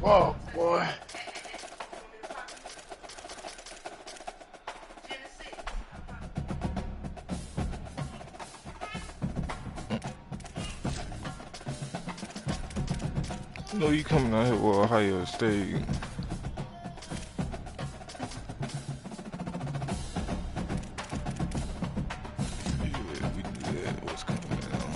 Oh boy. You know you coming out here with Ohio State. Yeah, we do that. What's coming now?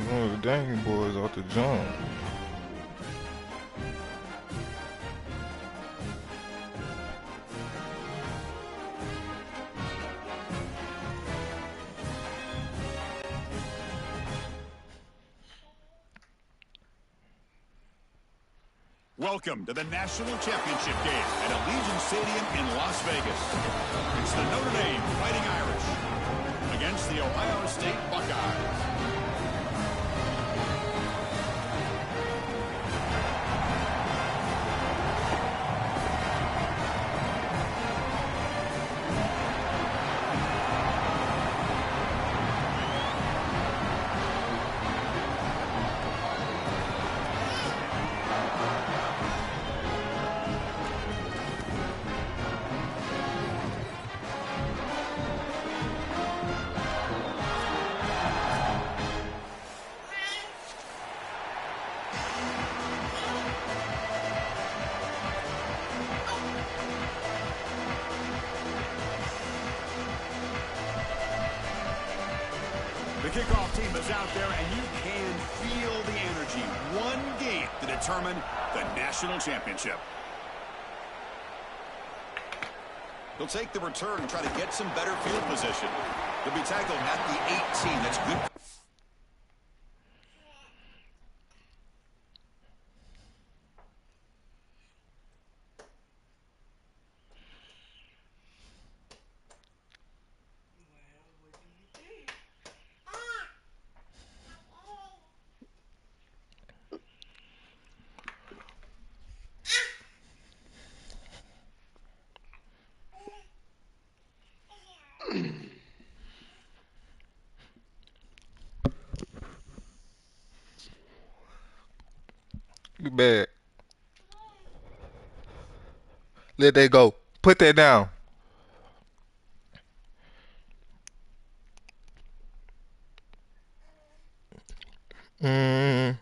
One of the dang boys off the jump. Welcome to the National Championship game at Allegiant Stadium in Las Vegas. It's the Notre Dame Fighting Irish against the Ohio State Buckeyes. The kickoff team is out there, and you can feel the energy. One game to determine the national championship. He'll take the return and try to get some better field position. He'll be tackled at the 18. That's good. You bad. Let that go. Put that down. Mm.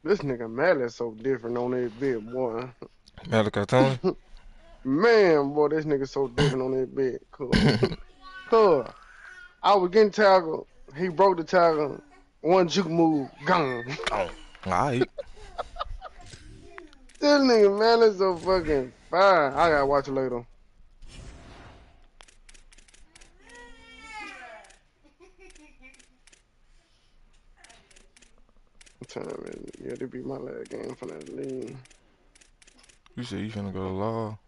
This nigga Mally is so different on that bit, boy. Malachi Tony. Man, boy, this nigga so different on that bit. Cool. Cool. I was getting tackled. He broke the tackle. One juke move, gone. Oh, alright. This nigga Mally is so fucking fire. I gotta watch it later. I'm telling you, yeah, this be my last game for that league. You said you finna go to law.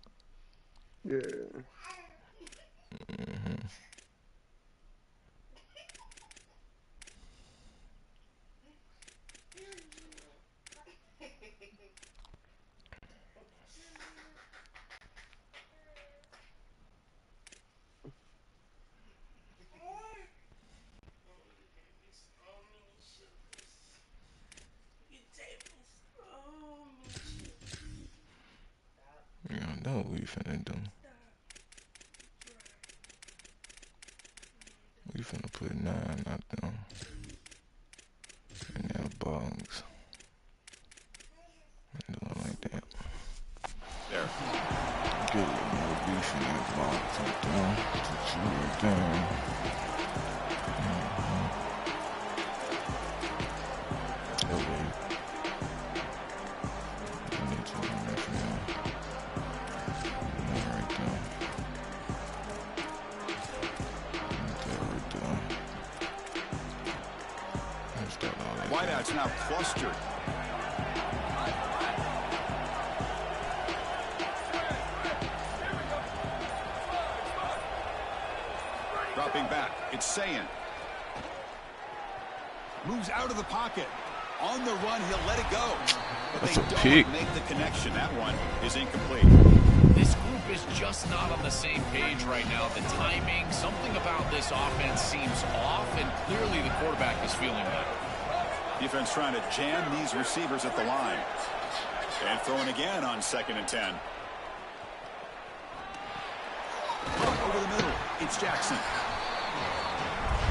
Yeah. Mm-hmm. you finna do? We finna put 9 out there. And now box. And do it like that. There. Get a little more beef in your box out there. Put you right there. Okay. You need to run that for now. That right there. That right there. That's that all like Wideout's now clustered. Dropping back, it's Sayan. Moves out of the pocket. On the run, he'll let it go. But That's they a don't pick. make the connection. That one is incomplete. This group is just not on the same page right now. The timing, something about this offense seems off, and clearly the quarterback is feeling that. Defense trying to jam these receivers at the line. And throwing again on 2nd and 10. Over the middle, it's Jackson.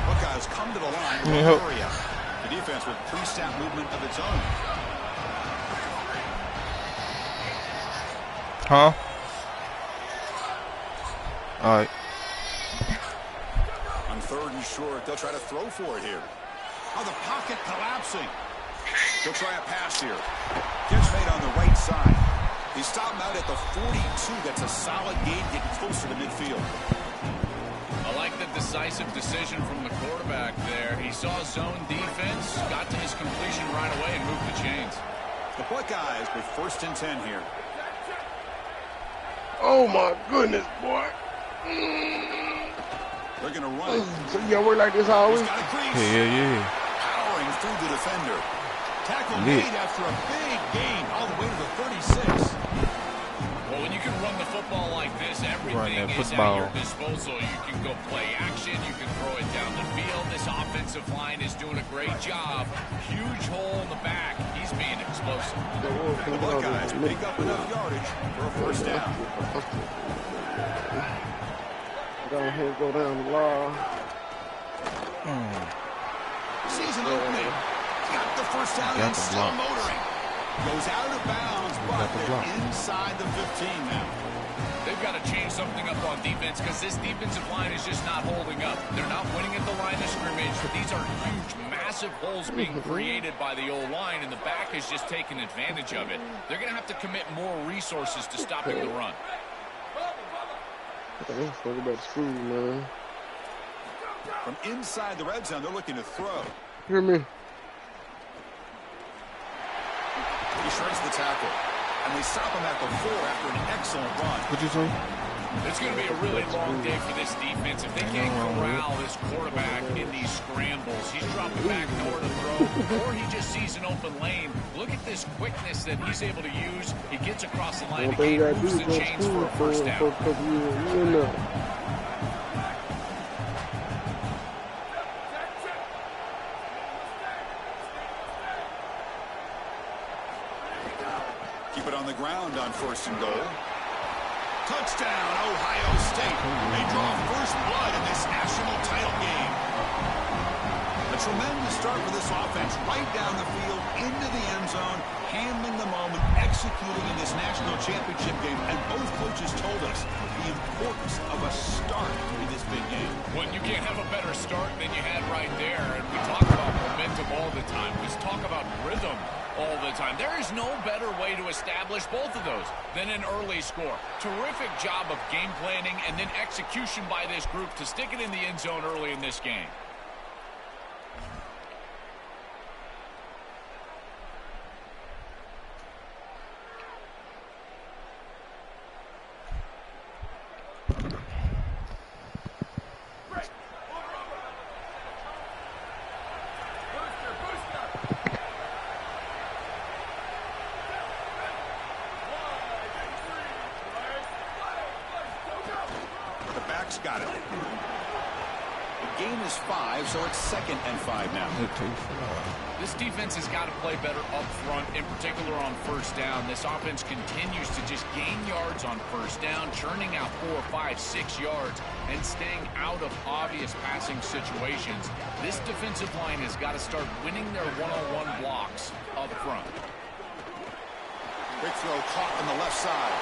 Buckeyes come to the line in Yep. the area. The defense with pre-snap movement of its own. Huh? Alright. On 3rd and short, they'll try to throw for it here. Oh, the pocket collapsing. They'll try a pass here. Catch made on the right side. He stopped out at the 42. That's a solid gain, getting closer to midfield. I like the decisive decision from the quarterback there. He saw zone defense, got to his completion right away, and moved the chains. The Buckeyes with 1st and 10 here. Oh my goodness, boy. They're going to run it. So you gotta work like this He's always? got a crease. Yeah. Powering through the defender. Tackle Lit. made after a big gain all the way to the 36. Well, when you can run the football like this, everything that is football. at your disposal. You can go play action. You can throw it down the field. This offensive line is doing a great job. Huge hole in the back. He's being explosive. The Buckeyes pick up enough yardage for a 1st down. Go ahead, go down the law. Season opening. Got the 1st down Got and the still block. motoring. Goes out of bounds, but Got the block. they're inside the 15 now. They've got to change something up on defense because this defensive line is just not holding up. They're not winning at the line of scrimmage. These are huge, massive holes being created by the O-line, and the back is just taking advantage of it. They're going to have to commit more resources to stopping the run. Okay, talk about school, man. From inside the red zone, they're looking to throw. Hear me? He shrinks the tackle. And they stop him at the 4 after an excellent run. What'd you say? It's going to be a really long day for this defense. If they can't corral this quarterback in these scrambles, he's dropping back nowhere to throw, or he just sees an open lane. Look at this quickness that he's able to use. He gets across the line One thing again, you gotta do moves is the go to chains school for a 1st for a down. couple years. You know. Keep it on the ground on 1st and goal. Touchdown, Ohio State. They draw first blood in this national title game. A tremendous start for this offense, right down the field, into the end zone, handling the moment, executing in this national championship game. And both coaches told us the importance of a start in this big game. When you can't have a better start than you had right there, and we talk about momentum all the time. We talk about rhythm all the time. There is no better way to establish both of those than an early score. Terrific job of game planning and then execution by this group to stick it in the end zone early in this game. The back's got it. The gain is 5, so it's 2nd and 5 now. This defense has got to play better up front, in particular on first down. This offense continues to just gain yards on first down, churning out 4, 5, 6 yards, and staying out of obvious passing situations. This defensive line has got to start winning their one-on-one blocks up front. Quick throw caught on the left side.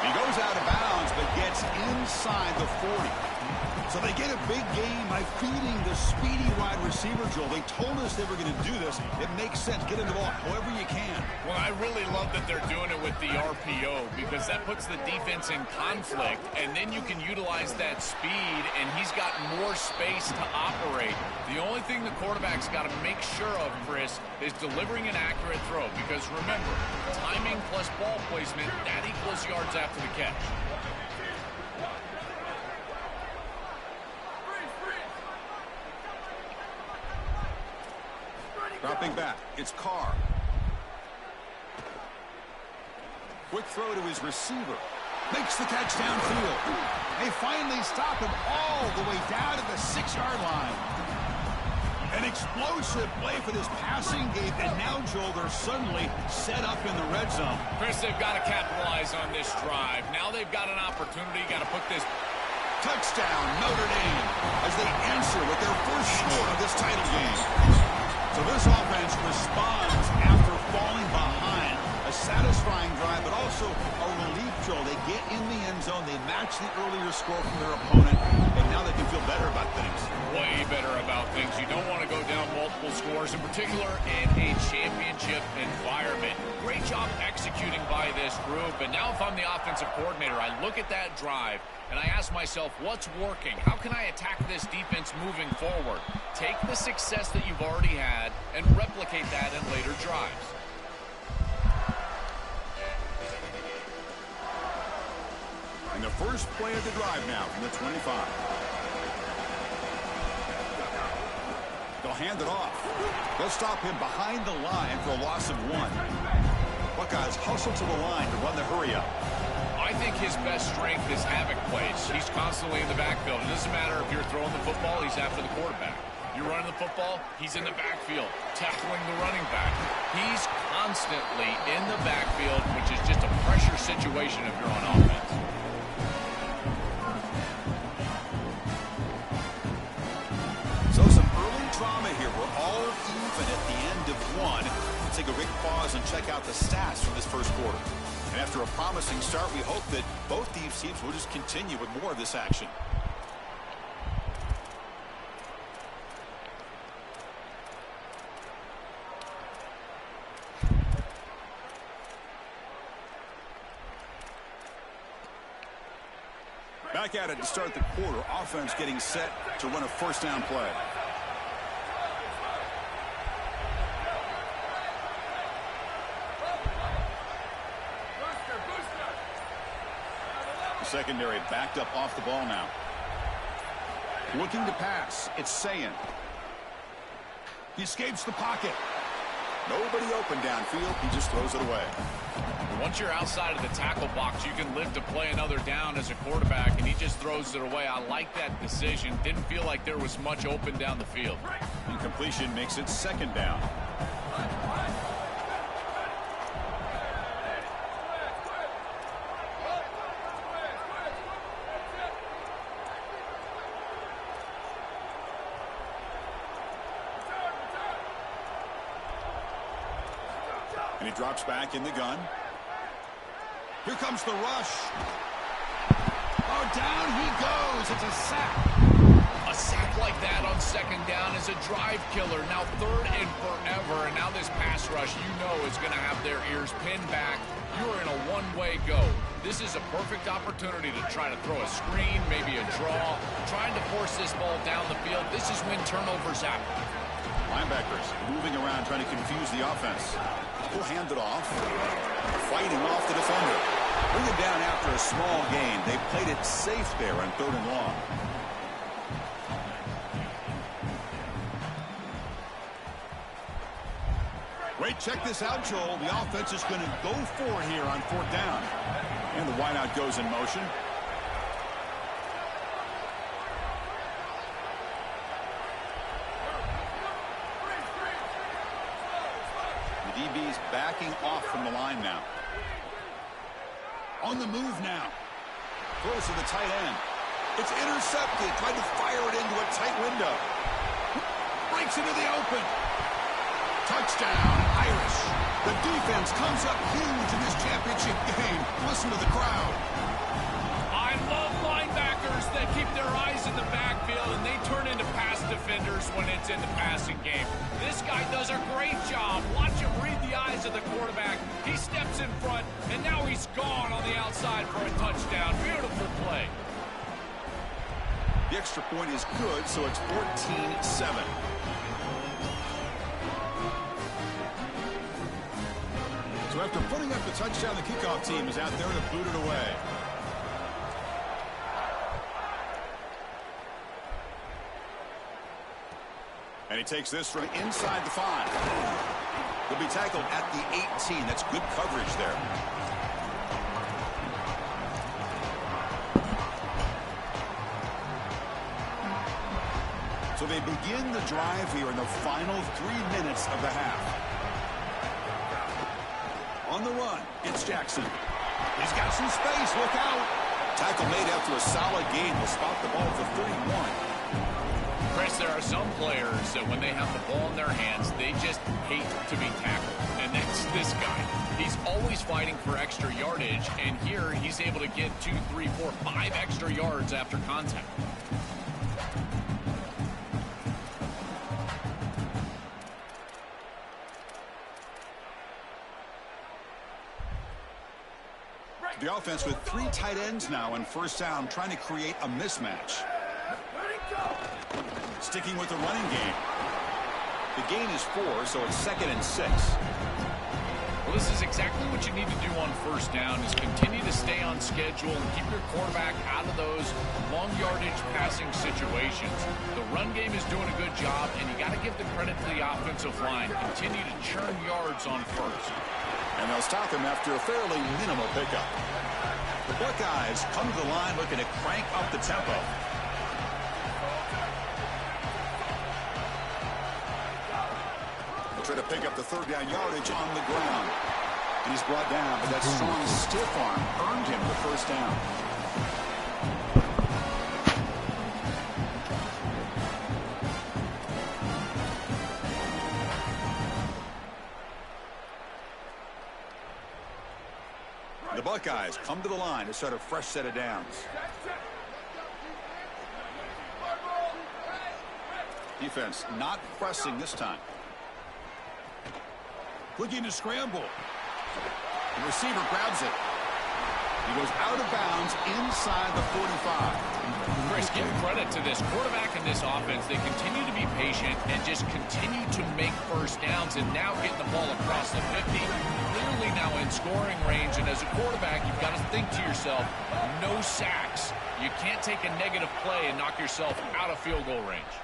He goes out of bounds, but gets inside the 40. So they get a big gain by feeding the speedy wide receiver, Joel. They told us they were going to do this. It makes sense. Get him the ball however you can. Well, I really love that they're doing it with the RPO because that puts the defense in conflict, and then you can utilize that speed, and he's got more space to operate. The only thing the quarterback's got to make sure of, Chris, is delivering an accurate throw because, remember, timing plus ball placement, that equals yards after the catch. Dropping back, it's Carr. Quick throw to his receiver. Makes the catch downfield. They finally stop him all the way down to the 6-yard line. An explosive play for this passing game, and now, Joel, they're suddenly set up in the red zone. Chris, they've got to capitalize on this drive. Now they've got an opportunity. Got to put this. Touchdown, Notre Dame, as they answer with their first score of this title game. So this offense responds after falling behind. A satisfying drive, but also a relief, Joel. They get in the end zone. They match the earlier score from their opponent, and now they can feel better about things. Way better about things. You don't want to go down multiple scores, in particular in a championship environment. Great job executing by this group. And now if I'm the offensive coordinator, I look at that drive, and I ask myself, what's working? How can I attack this defense moving forward? Take the success that you've already had and replicate that in later drives. And the first play of the drive now from the 25. They'll hand it off. They'll stop him behind the line for a loss of 1. Buckeyes hustle to the line to run the hurry-up. I think his best strength is havoc plays. He's constantly in the backfield. It doesn't matter if you're throwing the football, he's after the quarterback. You're running the football, he's in the backfield, tackling the running back. He's constantly in the backfield, which is just a pressure situation if you're on offense. So some early drama here. We're all even at the end of 1. Let's take a quick pause and check out the stats from this first quarter. And after a promising start, we hope that both these teams will just continue with more of this action. Back at it to start the quarter. Offense getting set to run a first down play. The secondary backed up off the ball now. Looking to pass. It's Sayin. He escapes the pocket. Nobody open downfield. He just throws it away. Once you're outside of the tackle box, you can live to play another down as a quarterback, and he just throws it away. I like that decision. Didn't feel like there was much open down the field. Incompletion makes it second down. And he drops back in the gun. Here comes the rush. Oh, down he goes. It's a sack. A sack like that on second down is a drive killer. Now third and forever. And now this pass rush, you know, is going to have their ears pinned back. You are in a one-way go. This is a perfect opportunity to try to throw a screen, maybe a draw, trying to force this ball down the field. This is when turnovers happen. Linebackers moving around, trying to confuse the offense. He'll hand it off. Fighting off the defender. Bring it down after a small gain. They played it safe there on 3rd and long. Great, check this out, Joel. The offense is going to go for it here on 4th down. And the wideout goes in motion. DB's backing off from the line now. On the move now. Throws to the tight end. It's intercepted. Tried to fire it into a tight window. Breaks into the open. Touchdown, Irish. The defense comes up huge in this championship game. Listen to the crowd. I love linebackers that keep their eyes in the backfield and they turn into pass defenders when it's in the passing game. This guy does a great job. Watch him read the eyes of the quarterback. He steps in front, and now he's gone on the outside for a touchdown. Beautiful play. The extra point is good, so it's 14-7. So after putting up the touchdown, the kickoff team is out there to boot it away. And he takes this from inside the 5. He'll be tackled at the 18. That's good coverage there. So they begin the drive here in the final 3 minutes of the half. On the run, it's Jackson. He's got some space. Look out. Tackle made after a solid gain. Will spot the ball for 31. Chris, there are some players that when they have the ball in their hands, they just hate to be tackled. And that's this guy. He's always fighting for extra yardage, and here he's able to get 2, 3, 4, 5 extra yards after contact. The offense with 3 tight ends now on first down, trying to create a mismatch. Sticking with the running game. The gain is 4, so it's 2nd and 6. Well, this is exactly what you need to do on first down, is continue to stay on schedule and keep your quarterback out of those long yardage passing situations. The run game is doing a good job, and you got to give the credit to the offensive line. Continue to churn yards on first. And they'll stop him after a fairly minimal pickup. The Buckeyes come to the line looking to crank up the tempo. They'll try to pick up the 3rd down yardage on the ground. And he's brought down, but that strong stiff arm earned him the first down. The Buckeyes come to the line to start a fresh set of downs. Defense not pressing this time. Looking to scramble. The receiver grabs it. He goes out of bounds inside the 45. Chris, give credit to this quarterback and this offense. They continue to be patient and just continue to make first downs, and now getting the ball across the 50. Clearly now in scoring range, and as a quarterback, you've got to think to yourself, no sacks. You can't take a negative play and knock yourself out of field goal range.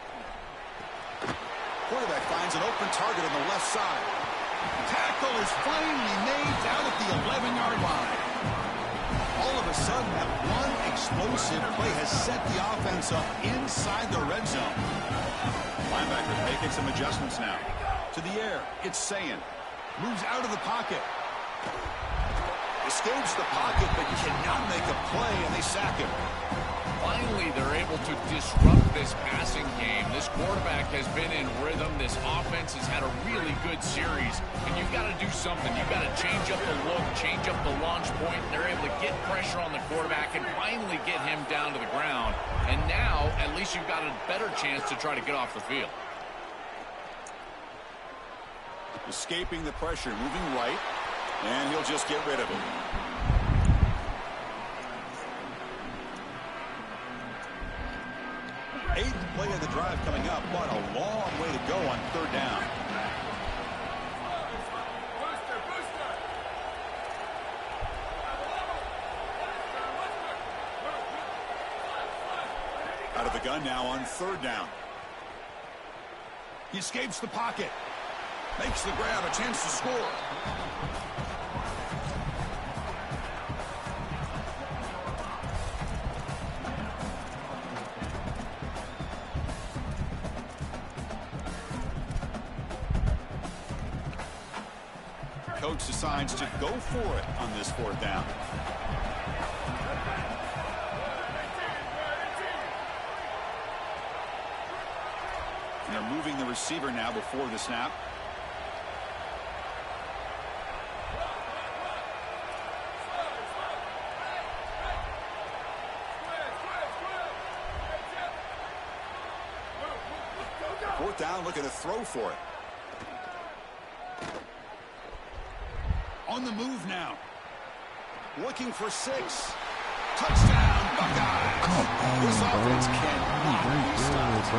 Quarterback finds an open target on the left side. Tackle is finally made down at the 11-yard line. All of a sudden, that one explosive play has set the offense up inside the red zone. Linebackers making some adjustments now. To the air, it's Sayin. Moves out of the pocket. Escapes the pocket, but cannot make a play, and they sack him. Finally, they're able to disrupt this passing game. This quarterback has been in rhythm. This offense has had a really good series, and you've got to do something. You've got to change up the look, change up the launch point. They're able to get pressure on the quarterback and finally get him down to the ground. And now, at least you've got a better chance to try to get off the field. Escaping the pressure, moving right, and he'll just get rid of it. Eighth play of the drive coming up, but a long way to go on 3rd down. Out of the gun now on 3rd down. He escapes the pocket. Makes the grab, a chance to score. coach decides to go for it on this 4th down. And they're moving the receiver now before the snap. Fourth down, looking to throw for it. On the move now. Looking for 6. Touchdown, Buckeyes. Come on, This offense bro. cannot be stopped.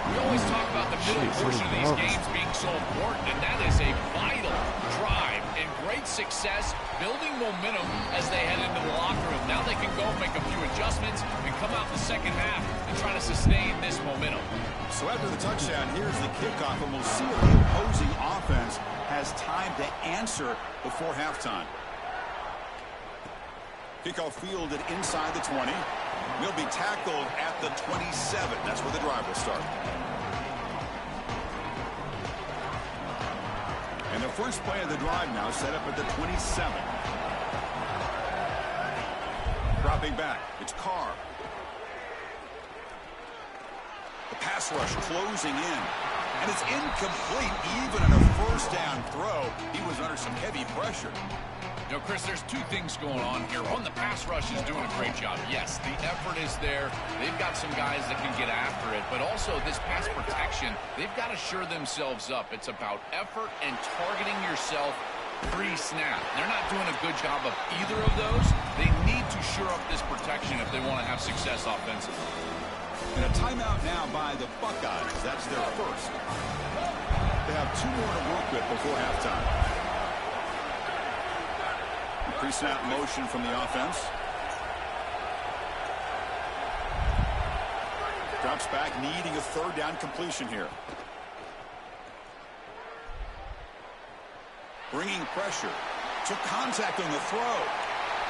We always talk about the middle portion of these games being so important, and that is a vital drive and great success, building momentum as they head into the locker room. Now they can go make a few adjustments and come out in the second half and try to sustain this momentum. So after the touchdown, here's the kickoff, and we'll see if the opposing offense has time to answer before halftime. Kickoff fielded inside the 20. Will be tackled at the 27. That's where the drive will start. And the first play of the drive now set up at the 27. Dropping back, it's Carr. The pass rush closing in. And it's incomplete even on a first down throw. He was under some heavy pressure. You know, Chris, there's two things going on here. One, the pass rush is doing a great job. Yes, the effort is there. They've got some guys that can get after it. But also this pass protection, they've got to shore themselves up. It's about effort and targeting yourself pre-snap. They're not doing a good job of either of those. They need to shore up this protection if they want to have success offensively. And a timeout now by the Buckeyes. That's their first. They have 2 more to work with before halftime. Pre-snap motion from the offense. Drops back, needing a 3rd down completion here. Bringing pressure. Took contact on the throw.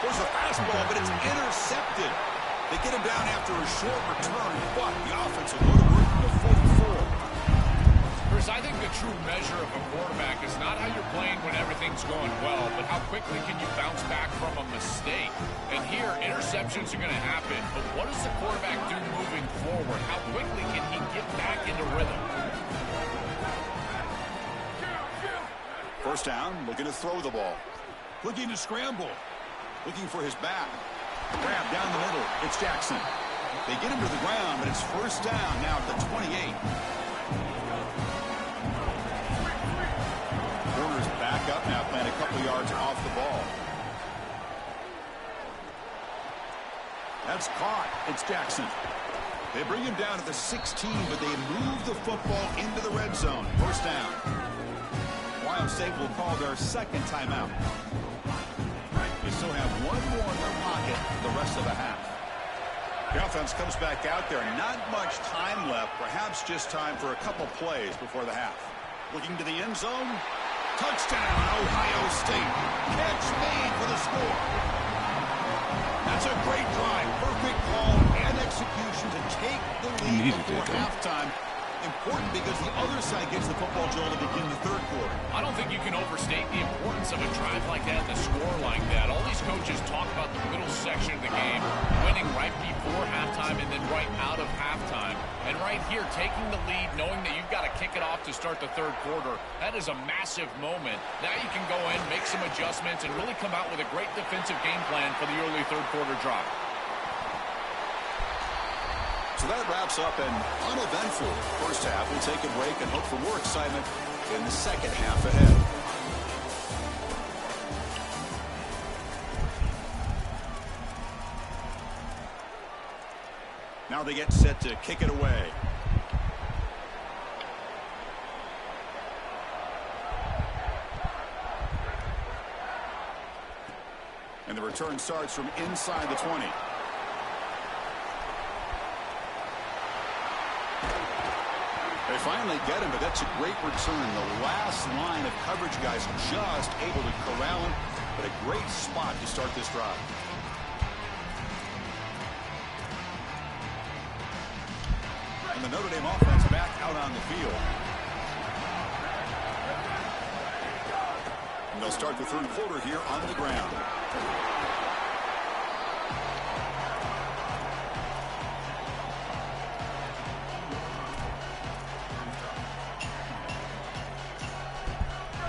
There's a fastball, but it's intercepted. They get him down after a short return, but the offensive load of work to 44. Chris, I think the true measure of a quarterback is not how you're playing when everything's going well, but how quickly can you bounce back from a mistake. And here, interceptions are going to happen, but what does the quarterback do moving forward? How quickly can he get back into rhythm? First down, looking to throw the ball. Looking to scramble. Looking for his back. Grab down the middle. It's Jackson. They get him to the ground, but it's first down now at the 28. Corner's back up now, playing a couple yards off the ball. That's caught. It's Jackson. They bring him down at the 16, but they move the football into the red zone. First down. Ohio State will call their second timeout. They still have 1 more in their pocket the rest of the half. The offense comes back out there. Not much time left. Perhaps just time for a couple plays before the half. Looking to the end zone. Touchdown, Ohio State. Catch made for the score. That's a great drive. Perfect call and execution to take the lead before halftime. Important because the other side gets the football, Joel, to begin the 3rd quarter. I don't think you can overstate the importance of a drive like that, the score like that. All these coaches talk about the middle section of the game, winning right before halftime and then right out of halftime. And right here, taking the lead, knowing that you've got to kick it off to start the 3rd quarter, that is a massive moment. Now you can go in, make some adjustments, and really come out with a great defensive game plan for the early 3rd quarter drive. So that wraps up an uneventful first half. We'll take a break and hope for more excitement in the second half ahead. Now they get set to kick it away. And the return starts from inside the 20. They finally get him, but that's a great return. The last line of coverage guys just able to corral him, but a great spot to start this drive. And the Notre Dame offense back out on the field. And they'll start the third quarter here on the ground.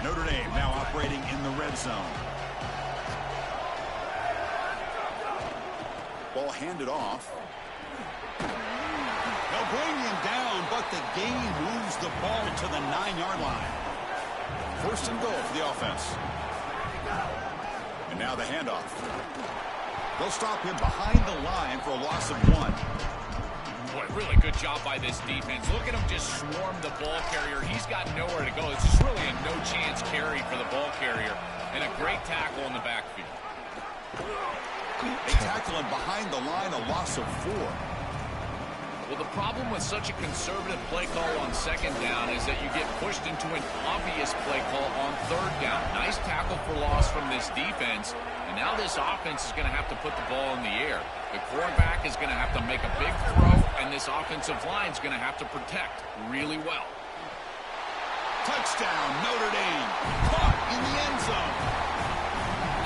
Notre Dame now operating in the red zone. Ball handed off. They'll bring him down, but the gain moves the ball to the 9-yard line. First and goal for the offense. And now the handoff. They'll stop him behind the line for a loss of 1. Boy, really good job by this defense. Look at him just swarm the ball carrier. He's got nowhere to go. It's just really a no-chance carry for the ball carrier. And a great tackle in the backfield. They tackle him behind the line, a loss of 4. Well, the problem with such a conservative play call on second down is that you get pushed into an obvious play call on third down. Nice tackle for loss from this defense. And now this offense is going to have to put the ball in the air. The quarterback is going to have to make a big throw, and this offensive line is going to have to protect really well. Touchdown, Notre Dame. Caught in the end zone.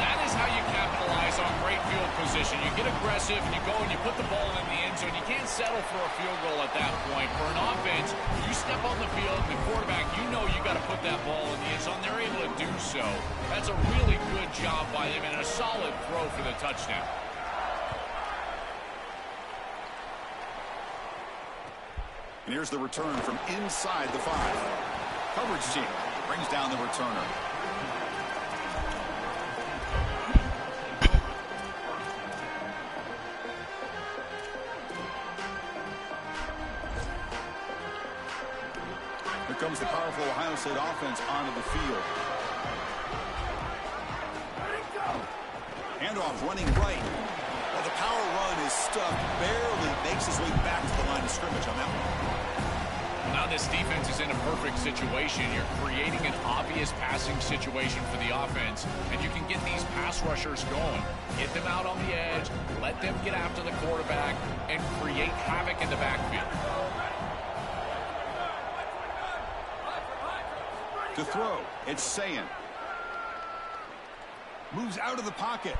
That is how you capitalize on great field position. You get aggressive and you go and you put the ball in the end zone. You can't settle for a field goal at that point. For an offense, you step on the field, and the quarterback, you know you got to put that ball in the end zone. They're able to do so. That's a really good job by them and a solid throw for the touchdown. And here's the return from inside the 5. Coverage team brings down the returner. Here comes the powerful Ohio State offense onto the field. Handoff running right. Well, the power run is stuffed. Barely makes his way back to the line of scrimmage on that one. Now this defense is in a perfect situation. You're creating an obvious passing situation for the offense, and you can get these pass rushers going. Get them out on the edge, let them get after the quarterback, and create havoc in the backfield. To throw, it's Sayin. Moves out of the pocket.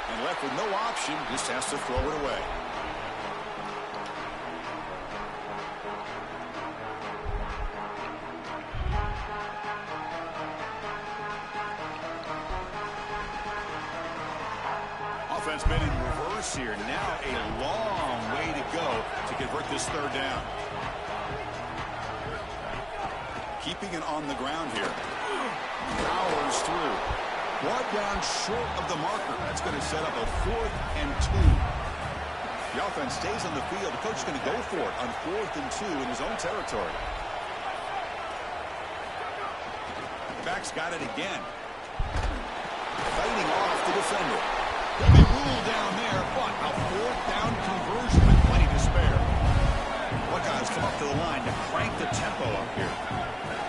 And left with no option, just has to throw it away. Offense been in reverse here. Now a long way to go to convert this third down. Keeping it on the ground here. Powers through. Brought down short of the marker. That's going to set up a 4th and 2. The offense stays on the field. The coach is going to go for it on 4th and 2 in his own territory. The back's got it again. Fighting off the defender. They'll be ruled down there, but a 4th down conversion with plenty to spare. Buckeyes come up to the line to crank the tempo up here.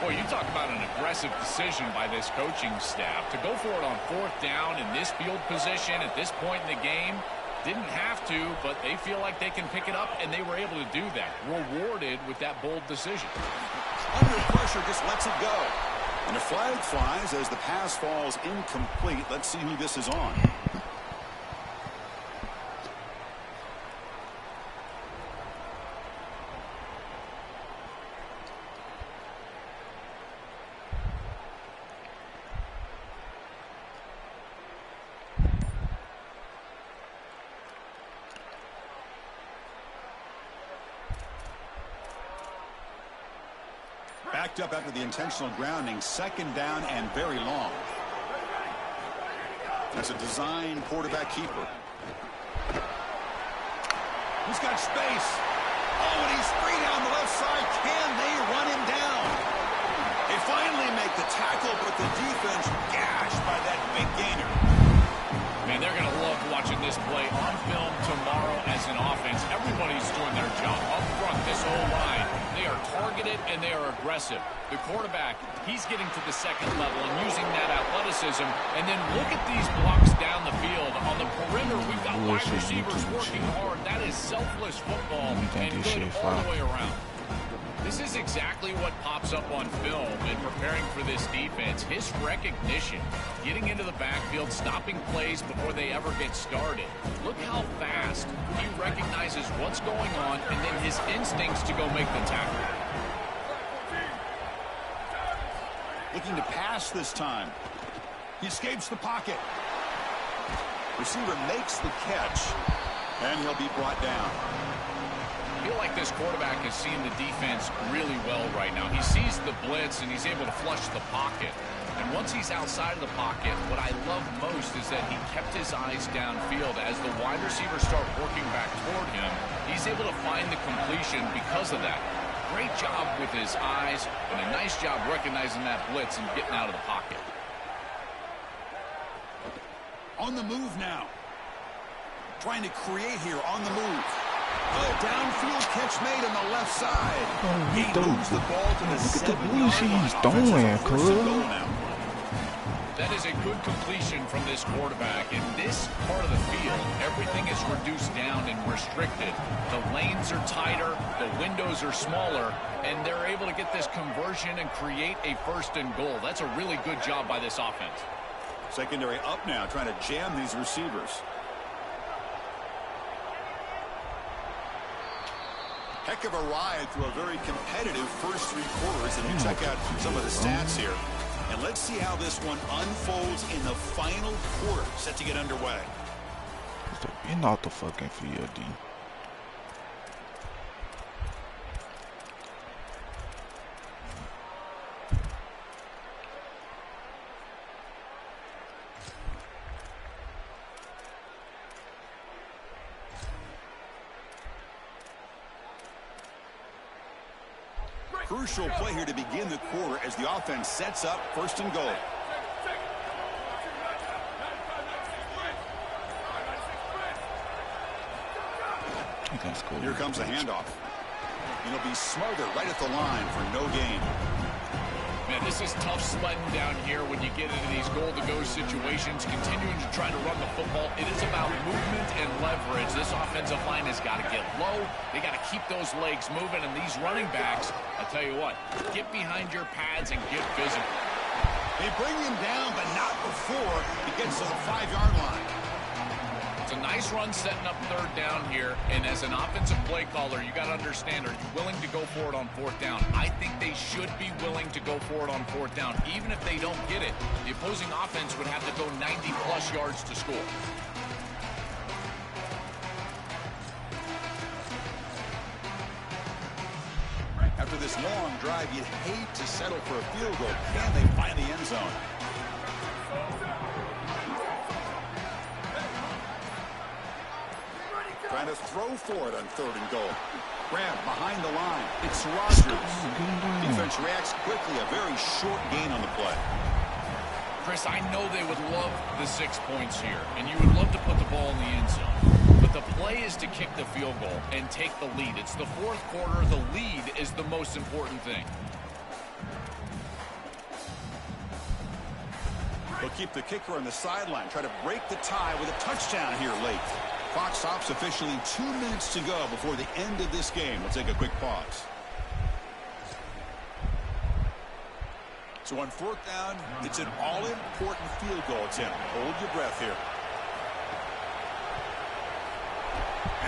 Boy, you talk about an aggressive decision by this coaching staff. To go for it on 4th down in this field position at this point in the game, didn't have to, but they feel like they can pick it up, and they were able to do that. Rewarded with that bold decision. Under pressure, just lets it go. And a flag flies as the pass falls incomplete. Let's see who this is on. Backed up after the intentional grounding. 2nd down and very long. That's a design quarterback keeper. He's got space. Oh, and he's free down the left side. Can they run him down? They finally make the tackle, but the defense gashed by that big gainer. Man, they're going to love watching this play on film tomorrow as an offense. Everybody's doing their job up front, this whole line. They are targeted and they are aggressive. The quarterback, he's getting to the second level and using that athleticism. And then look at these blocks down the field. On the perimeter, we've got wide receivers working hard. That is selfless football and good all the way around. This is exactly what pops up on film in preparing for this defense. His recognition, getting into the backfield, stopping plays before they ever get started. Look how fast he recognizes what's going on and then his instincts to go make the tackle. Looking to pass this time. He escapes the pocket. Receiver makes the catch, and he'll be brought down. I feel like this quarterback is seeing the defense really well right now. He sees the blitz, and he's able to flush the pocket. And once he's outside of the pocket, what I love most is that he kept his eyes downfield. As the wide receivers start working back toward him, he's able to find the completion because of that. Great job with his eyes, and a nice job recognizing that blitz and getting out of the pocket. On the move now. Trying to create here on the move. A downfield catch made on the left side. He moves the ball to the 7-yard line. He's doing, cuz. That is a good completion from this quarterback. In this part of the field, everything is reduced down and restricted. The lanes are tighter, the windows are smaller, and they're able to get this conversion and create a 1st and goal. That's a really good job by this offense. Secondary up now, trying to jam these receivers. Heck of a ride through a very competitive first 3 quarters. And you check out some of the stats here. And let's see how this one unfolds in the final quarter, set to get underway. Getting out the fucking field, D. Crucial play here to begin the quarter as the offense sets up 1st and goal. Here comes a handoff. It'll be smothered right at the line for no gain. Man, this is tough sledding down here when you get into these goal-to-go situations, continuing to try to run the football. It is about movement and leverage. This offensive line has got to get low. They got to keep those legs moving, and these running backs, I'll tell you what, get behind your pads and get physical. They bring him down, but not before he gets to the 5-yard line. It's a nice run setting up 3rd down here, and as an offensive play caller, you got to understand, are you willing to go for it on 4th down? I think they should be willing to go for it on 4th down. Even if they don't get it, the opposing offense would have to go 90-plus yards to score. After this long drive, you'd hate to settle for a field goal. Can they find the end zone? Trying to throw for it on 3rd and goal. Grab behind the line. It's Rodgers. Defense reacts quickly. A very short gain on the play. Chris, I know they would love the 6 points here, and you would love to put the ball in the end zone. But the play is to kick the field goal and take the lead. It's the 4th quarter. The lead is the most important thing. They'll keep the kicker on the sideline. Try to break the tie with a touchdown here late. Clock stops officially. 2 minutes to go before the end of this game. We'll take a quick pause. So on 4th down, it's an all-important field goal attempt. Hold your breath here.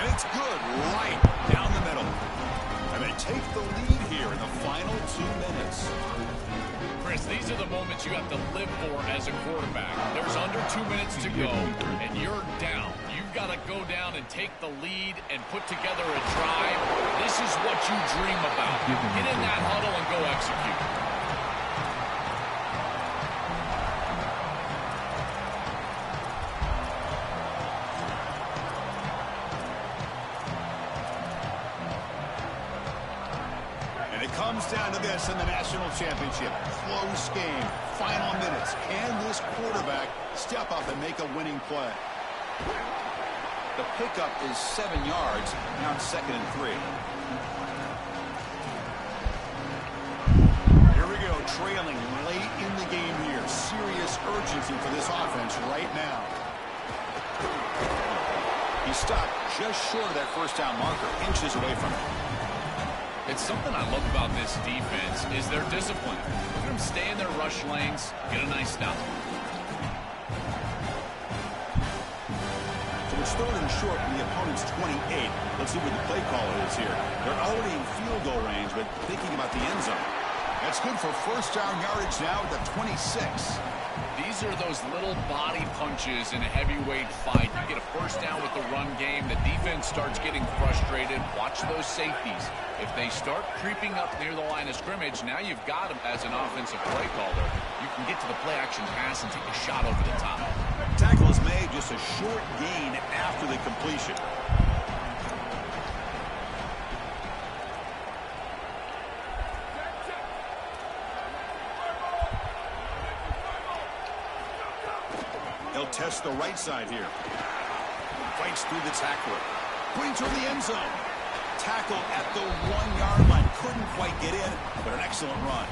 And it's good right down the middle. And they take the lead here in the final 2 minutes. Chris, these are the moments you have to live for as a quarterback. There's under 2 minutes to go, and you're down. You've got to go down and take the lead and put together a drive. This is what you dream about. Get in that huddle and go execute. Comes down to this in the national championship. Close game. Final minutes. Can this quarterback step up and make a winning play? The pickup is 7 yards. Now it's 2nd and 3. Here we go. Trailing late in the game here. Serious urgency for this offense right now. He stopped just short of that 1st down marker. Inches away from it. It's something I love about this defense is their discipline. Look at them stay in their rush lanes, get a nice stop. So it's third and short from the opponent's 28. Let's see what the play caller is here. They're already in field goal range, but thinking about the end zone. That's good for first down yardage now at the 26. These are those little body punches in a heavyweight fight. You get a first down with the run game. The defense starts getting frustrated. Watch those safeties. If they start creeping up near the line of scrimmage, now you've got them as an offensive play caller. You can get to the play-action pass and take a shot over the top. Tackle is made, just a short gain after the completion. He'll test the right side here. Fights through the tackler. Brings her the end zone. Tackle at the 1-yard line. Couldn't quite get in, but an excellent run.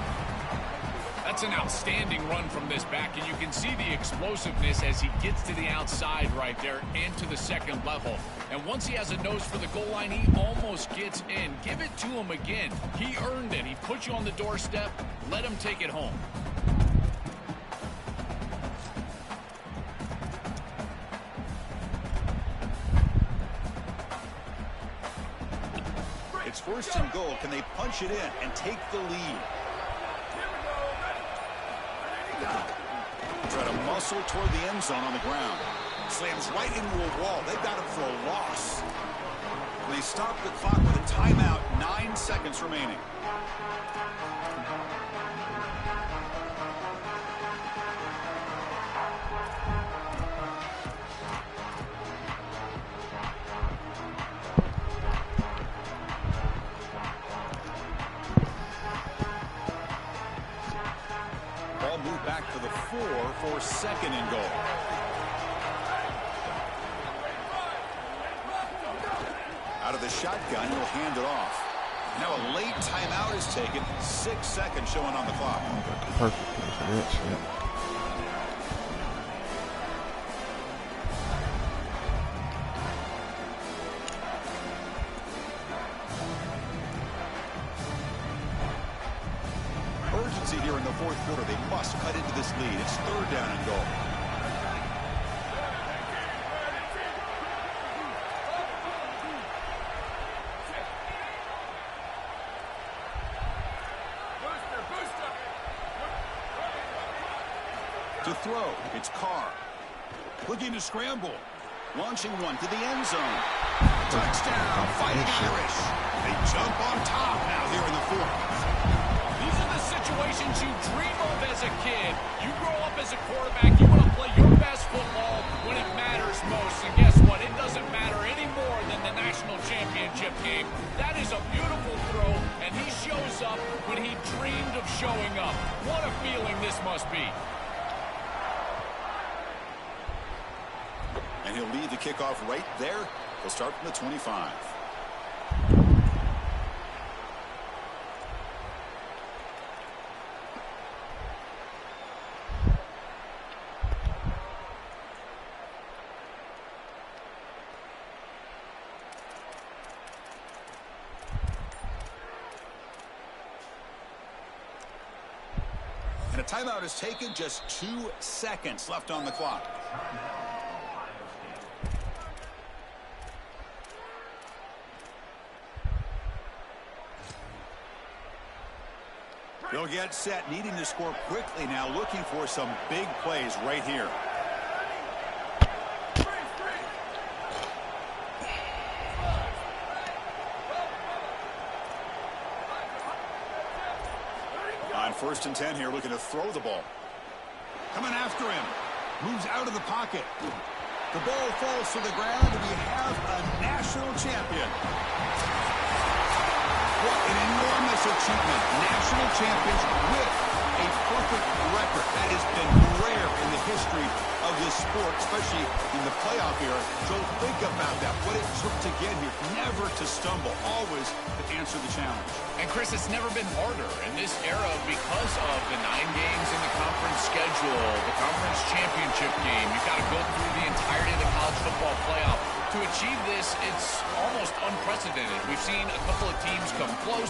That's an outstanding run from this back, and you can see the explosiveness as he gets to the outside right there into the second level. And once he has a nose for the goal line, he almost gets in. Give it to him again. He earned it. He put you on the doorstep. Let him take it home. It's first and goal. Can they punch it in and take the lead? Try to muscle toward the end zone on the ground. Slams right into a wall. They've got him for a loss. And they stop the clock with a timeout. 9 seconds remaining. Ball moved back to the 4 for second and goal. Out of the shotgun, he'll hand it off. Now a late timeout is taken. 6 seconds showing on the clock. Perfect for that shit. Urgency here in the fourth quarter. They must cut into this lead. It's third down and goal. To throw, it's Carr. Looking to scramble. Launching one to the end zone. Touchdown, Fighting Irish. They jump on top now here in the fourth. These are the situations you dream of as a kid. You grow up as a quarterback, you want to play your best football when it matters most. And guess what? It doesn't matter any more than the national championship game. That is a beautiful throw, and he shows up when he dreamed of showing up. What a feeling this must be. And he'll lead the kickoff right there. He'll start from the 25. And a timeout is taken. Just 2 seconds left on the clock. They'll get set, needing to score quickly now, looking for some big plays right here. On 1st and 10 here, looking to throw the ball. Coming after him. Moves out of the pocket. The ball falls to the ground, and we have a national champion. What an enormous achievement. National champions with a perfect record. That has been rare in the history of this sport, especially in the playoff era. So think about that, what it took to get here. Never to stumble, always to answer the challenge. And Chris, it's never been harder in this era because of the 9 games in the conference schedule, the conference championship game. You've got to go through the entirety of the college football playoff. To achieve this, it's almost unprecedented. We've seen a couple of teams come close.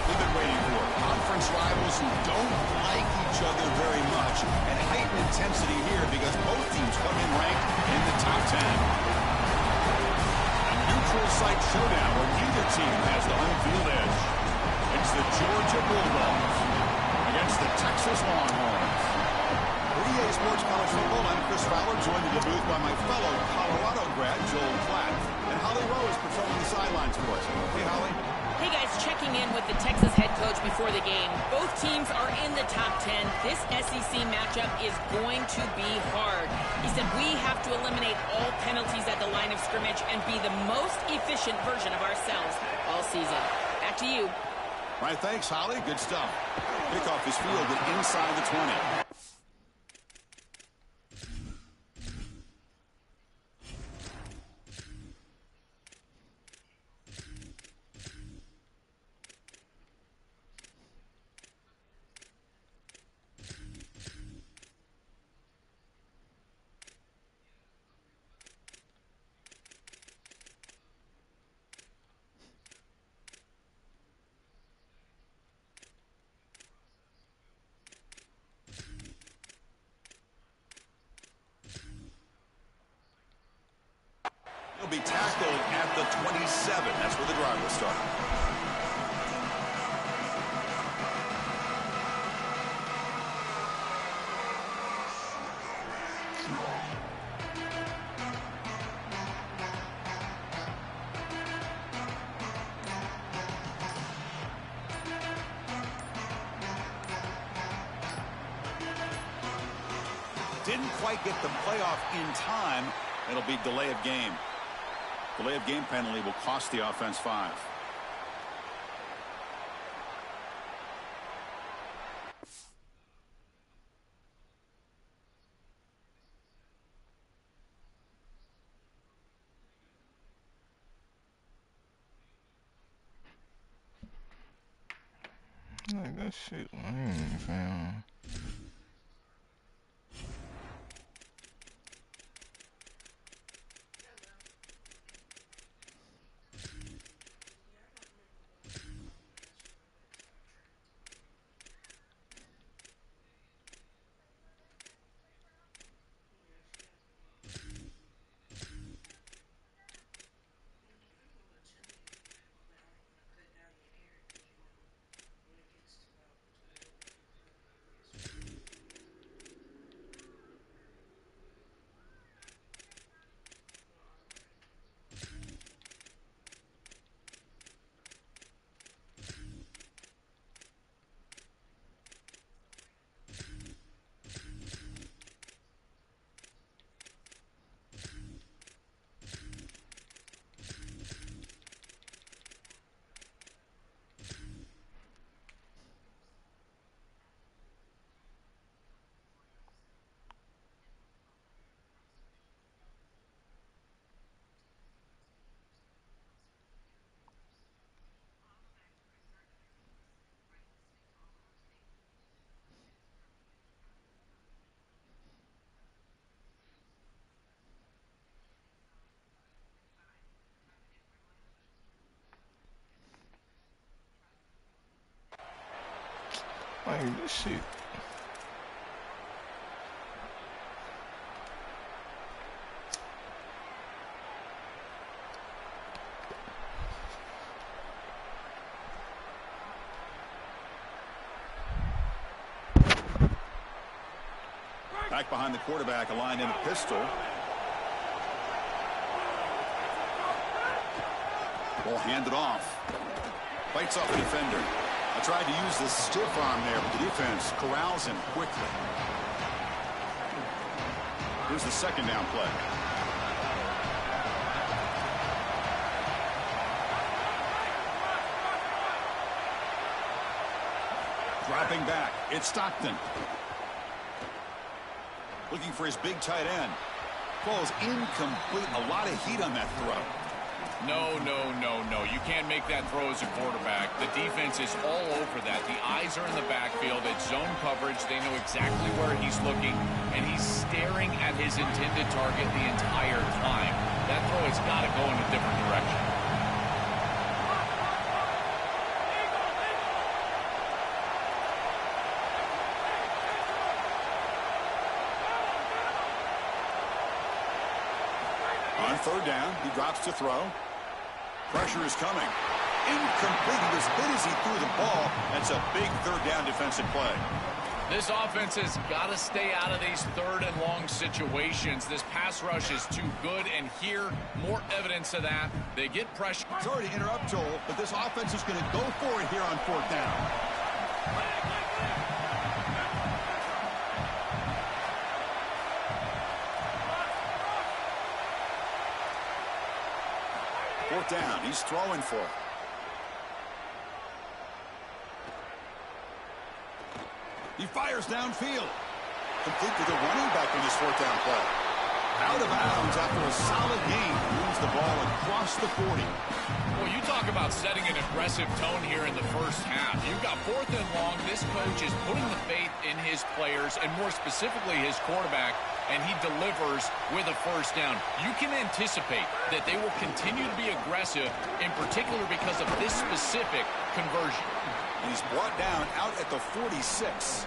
we've been waiting for. Conference rivals who don't like each other very much, and heightened intensity here because both teams come in ranked in the top 10. A neutral site showdown where neither team has the home field edge. It's the Georgia Bulldogs against the Texas Longhorns. For EA Sports College Football, I'm Chris Fowler, joined in the booth by my fellow Colorado grad, Joel Klatt. And Holly Rowe is patrolling the sidelines for us. Hey, Holly. Hey, guys, checking in with the Texas head coach before the game. Both teams are in the top 10. This SEC matchup is going to be hard. He said we have to eliminate all penalties at the line of scrimmage and be the most efficient version of ourselves all season. Back to you. All right, thanks, Holly. Good stuff. Kickoff is fielded inside the 20. He'll be tackled at the 27. That's where the drive will start. Didn't quite get the playoff in time. It'll be delay of game. Delay of game penalty will cost the offense 5. Like that shit lame, fam. Like this shit. Back behind the quarterback, aligned in a pistol. Ball handed off. Fights off the defender. I tried to use the stiff arm there, but the defense corrals him quickly. Here's the second down play. Dropping back, it's Stockton. Looking for his big tight end. Ball is incomplete. A lot of heat on that throw. No. You can't make that throw as a quarterback. The defense is all over that. The eyes are in the backfield. It's zone coverage. They know exactly where he's looking, and he's staring at his intended target the entire time. That throw has got to go in a different direction. On third down, he drops to throw. Pressure is coming. Incomplete. He was hit as he threw the ball. That's a big third down defensive play. This offense has got to stay out of these third and long situations. This pass rush is too good, and here, more evidence of that. They get pressure. Sorry to interrupt, Joel, but this offense is going to go for it here on fourth down. Fourth down, he's throwing for it. He fires downfield. Complete to the running back on this fourth down play. Out of bounds after a solid gain. Moves the ball across the 40. Well, you talk about setting an aggressive tone here in the first half. You've got fourth and long. This coach is putting the faith in his players, and more specifically his quarterback, and he delivers with a first down. You can anticipate that they will continue to be aggressive, in particular because of this specific conversion. He's brought down out at the 46.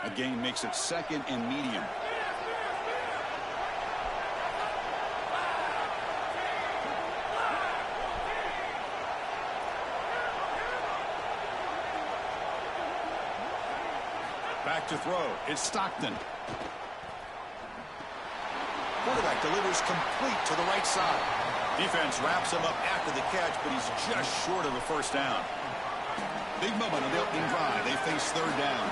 A gain makes it second and medium. Back to throw. It's Stockton. Quarterback delivers complete to the right side. Defense wraps him up after the catch, but he's just short of a first down. Big moment on the opening drive. They face third down.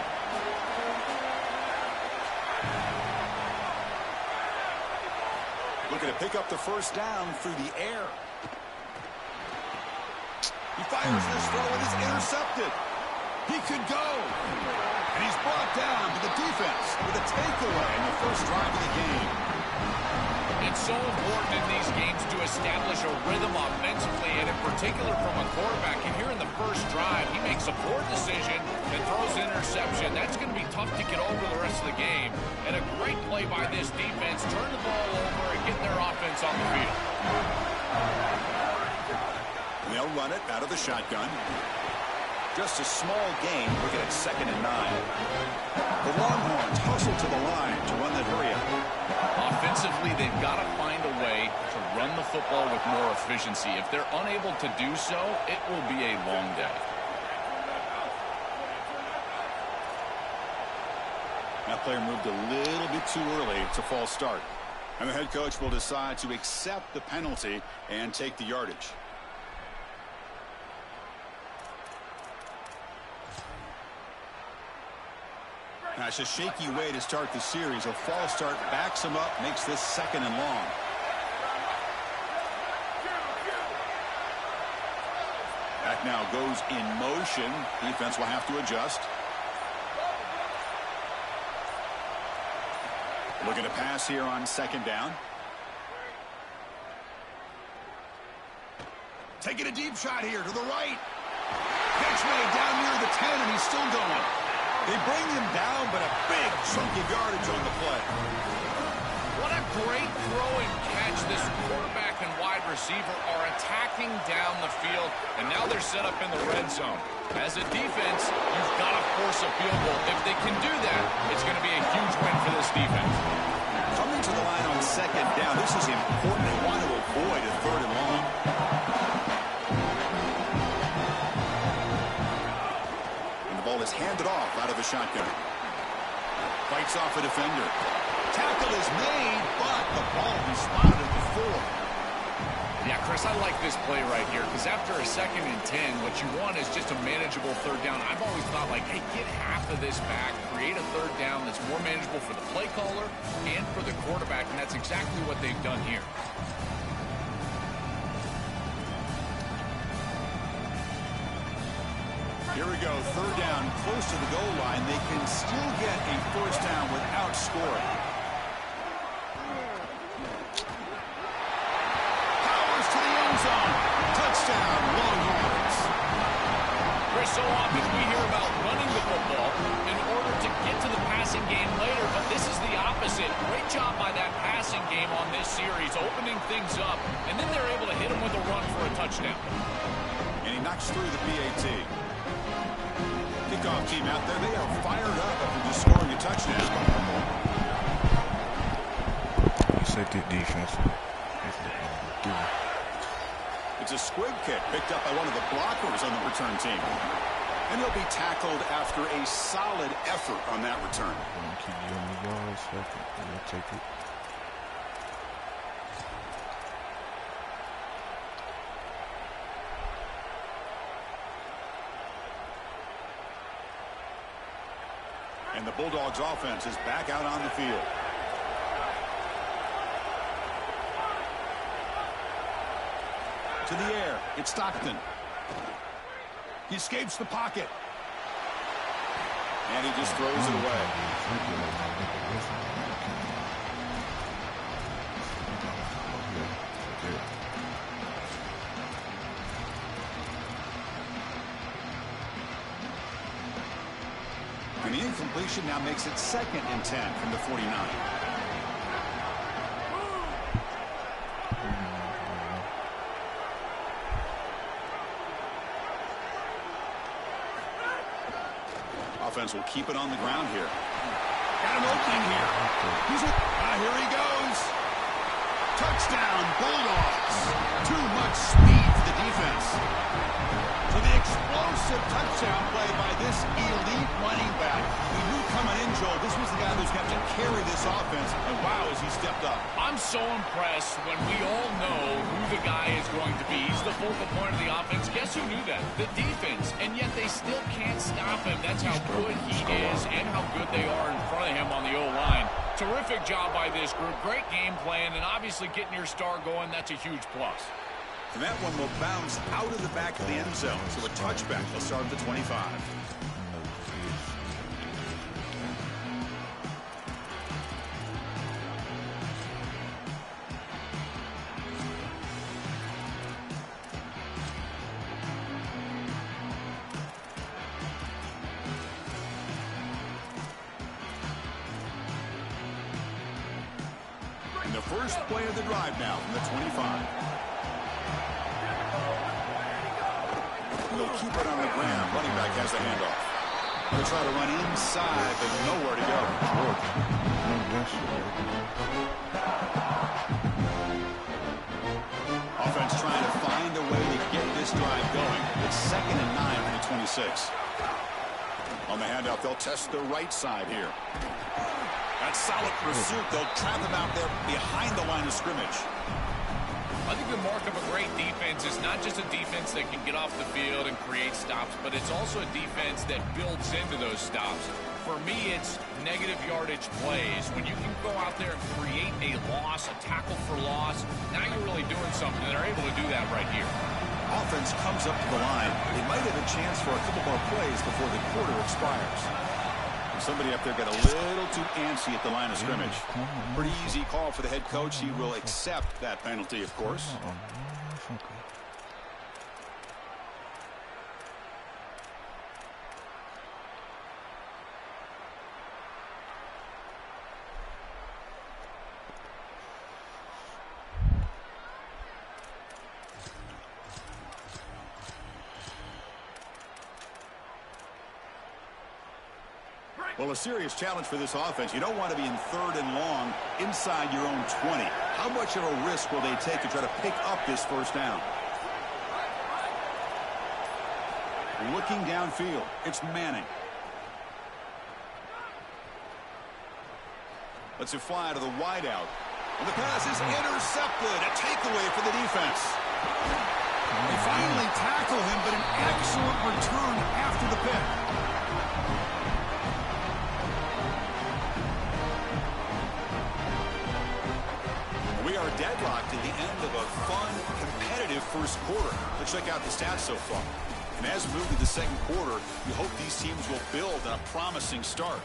Looking to pick up the first down through the air. He fires this throw and it's intercepted. He could go. And he's brought down to the defense with a takeaway in the first drive of the game. It's so important in these games to establish a rhythm offensively, and in particular from a quarterback. And here in the first drive, he makes a poor decision and throws an interception. That's going to be tough to get over the rest of the game. And a great play by this defense. Turn the ball over and get their offense on the field. They'll run it out of the shotgun. Just a small gain. Looking at 2nd and 9. The Longhorns hustle to the line to run that hurry up. Offensively, they've got to find a way to run the football with more efficiency. If they're unable to do so, it will be a long day. That player moved a little bit too early. It's a false start. And the head coach will decide to accept the penalty and take the yardage. That's a shaky way to start the series. A false start backs him up, makes this 2nd and long. Back now goes in motion. Defense will have to adjust. Looking to pass here on 2nd down. Taking a deep shot here to the right. Catch made down near the 10, and he's still going. They bring him down, but a big chunk of yardage on the play. What a great throw and catch. This quarterback and wide receiver are attacking down the field, and now they're set up in the red zone. As a defense, you've got to force a field goal. If they can do that, it's going to be a huge win for this defense. Coming to the line on 2nd down, this is important. They want to avoid a 3rd and long. Is handed off out of the shotgun. Fights off a defender. Tackle is made, but the ball is spotted at the 4. Yeah, Chris, I like this play right here because after a 2nd and 10, what you want is just a manageable 3rd down. I've always thought, like, hey, get half of this back, create a 3rd down that's more manageable for the play caller and for the quarterback, and that's exactly what they've done here. Here we go, 3rd down, close to the goal line. They can still get a first down without scoring. Powers to the end zone. Touchdown, Longhorns. Chris, so often we hear about running the football in order to get to the passing game later, but this is the opposite. Great job by that passing game on this series, opening things up, and then they're able to hit him with a run for a touchdown. And he knocks through the PAT. Kickoff team out there, they are fired up after just scoring a touchdown. You said the defense. It's a squib kick picked up by one of the blockers on the return team. And he'll be tackled after a solid effort on that return. Keep you on the yards. We'll take it. And the Bulldogs offense is back out on the field. To the air, it's Stockton. He escapes the pocket. And he just throws it away. And the incompletion now makes it 2nd and 10 from the 49. Offense will keep it on the ground here. Got an opening here. Here he goes. Touchdown, Bulldogs. Too much speed for the defense. So the explosive touchdown play by this elite running back. We knew coming in, Joel, this was the guy who's going to carry this offense. And wow, as he stepped up. I'm so impressed when we all know who the guy is going to be. He's the focal point of the offense. Guess who knew that? The defense. And yet they still can't stop him. That's how good he is and how good they are in front of him on the O-line. Terrific job by this group. Great game plan, and obviously getting your star going, that's a huge plus. And that one will bounce out of the back of the end zone. So a touchback will start at the 25. And the first play of the drive now from the 25. They'll keep it on the ground. Running back has the handoff. They'll try to run inside, but nowhere to go. Offense trying to find a way to get this drive going. It's 2nd and 9 from the 26. On the handoff, they'll test the right side here. That solid pursuit. They'll trap him out there behind the line of scrimmage. I think the mark of a great defense is not just a defense that can get off the field and create stops, but it's also a defense that builds into those stops. For me, it's negative yardage plays. When you can go out there and create a loss, a tackle for loss, now you're really doing something. They're able to do that right here. Offense comes up to the line. They might have a chance for a couple more plays before the quarter expires. Somebody up there got a little too antsy at the line of scrimmage. Pretty easy call for the head coach. He will accept that penalty, of course. Well, a serious challenge for this offense. You don't want to be in 3rd and long inside your own 20. How much of a risk will they take to try to pick up this first down? Looking downfield, it's Manning. Lets it fly to the wideout. And the pass is intercepted. A takeaway for the defense. They finally tackle him, but an excellent return after the pick. Are deadlocked at the end of a fun, competitive first quarter. Let's check out the stats so far. And as we move to the second quarter, you hope these teams will build on a promising start.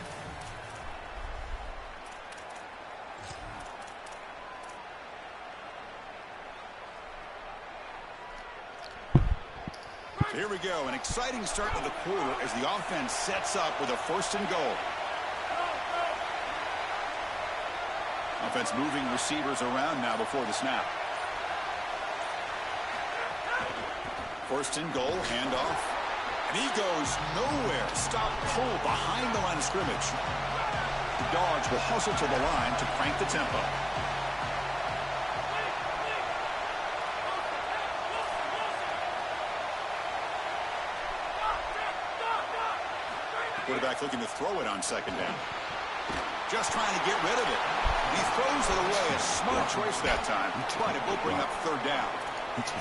So here we go, an exciting start to the quarter as the offense sets up with a 1st and goal. Offense moving receivers around now before the snap. First and goal, handoff. And he goes nowhere. Stop pull behind the line of scrimmage. The Dogs will hustle to the line to crank the tempo. Quarterback looking to throw it on second down. Just trying to get rid of it. He throws it away. A smart choice that time. Trying to go bring up third down.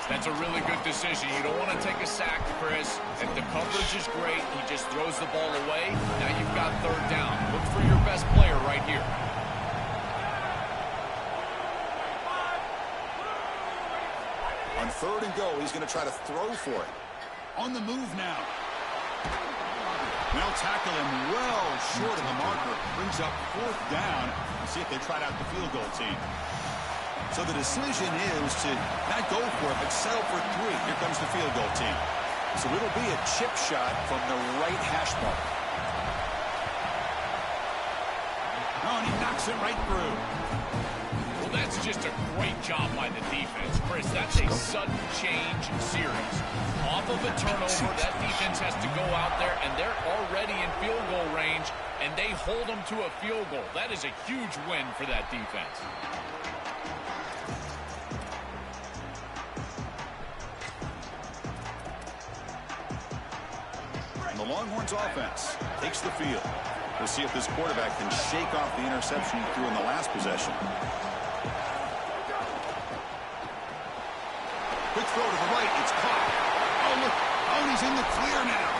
That's a really good decision. You don't want to take a sack, Chris. If the coverage is great, he just throws the ball away. Now you've got third down. Look for your best player right here. On third and go, he's going to try to throw for it. On the move now. They'll tackle him well short of the marker. Brings up fourth down. We'll see if they trot out the field goal team. So the decision is to not go for it, but settle for 3. Here comes the field goal team. So it'll be a chip shot from the right hash mark. Oh, and he knocks it right through. Well, that's just a great job by the defense. Chris, that's a sudden change series. Off of a turnover, that defense has to go out there, and they're already in field goal range, and they hold them to a field goal. That is a huge win for that defense. And the Longhorns offense takes the field. We'll see if this quarterback can shake off the interception he threw in the last possession. Quick throw to the right. It's caught. Oh, look. Oh, he's in the clear now.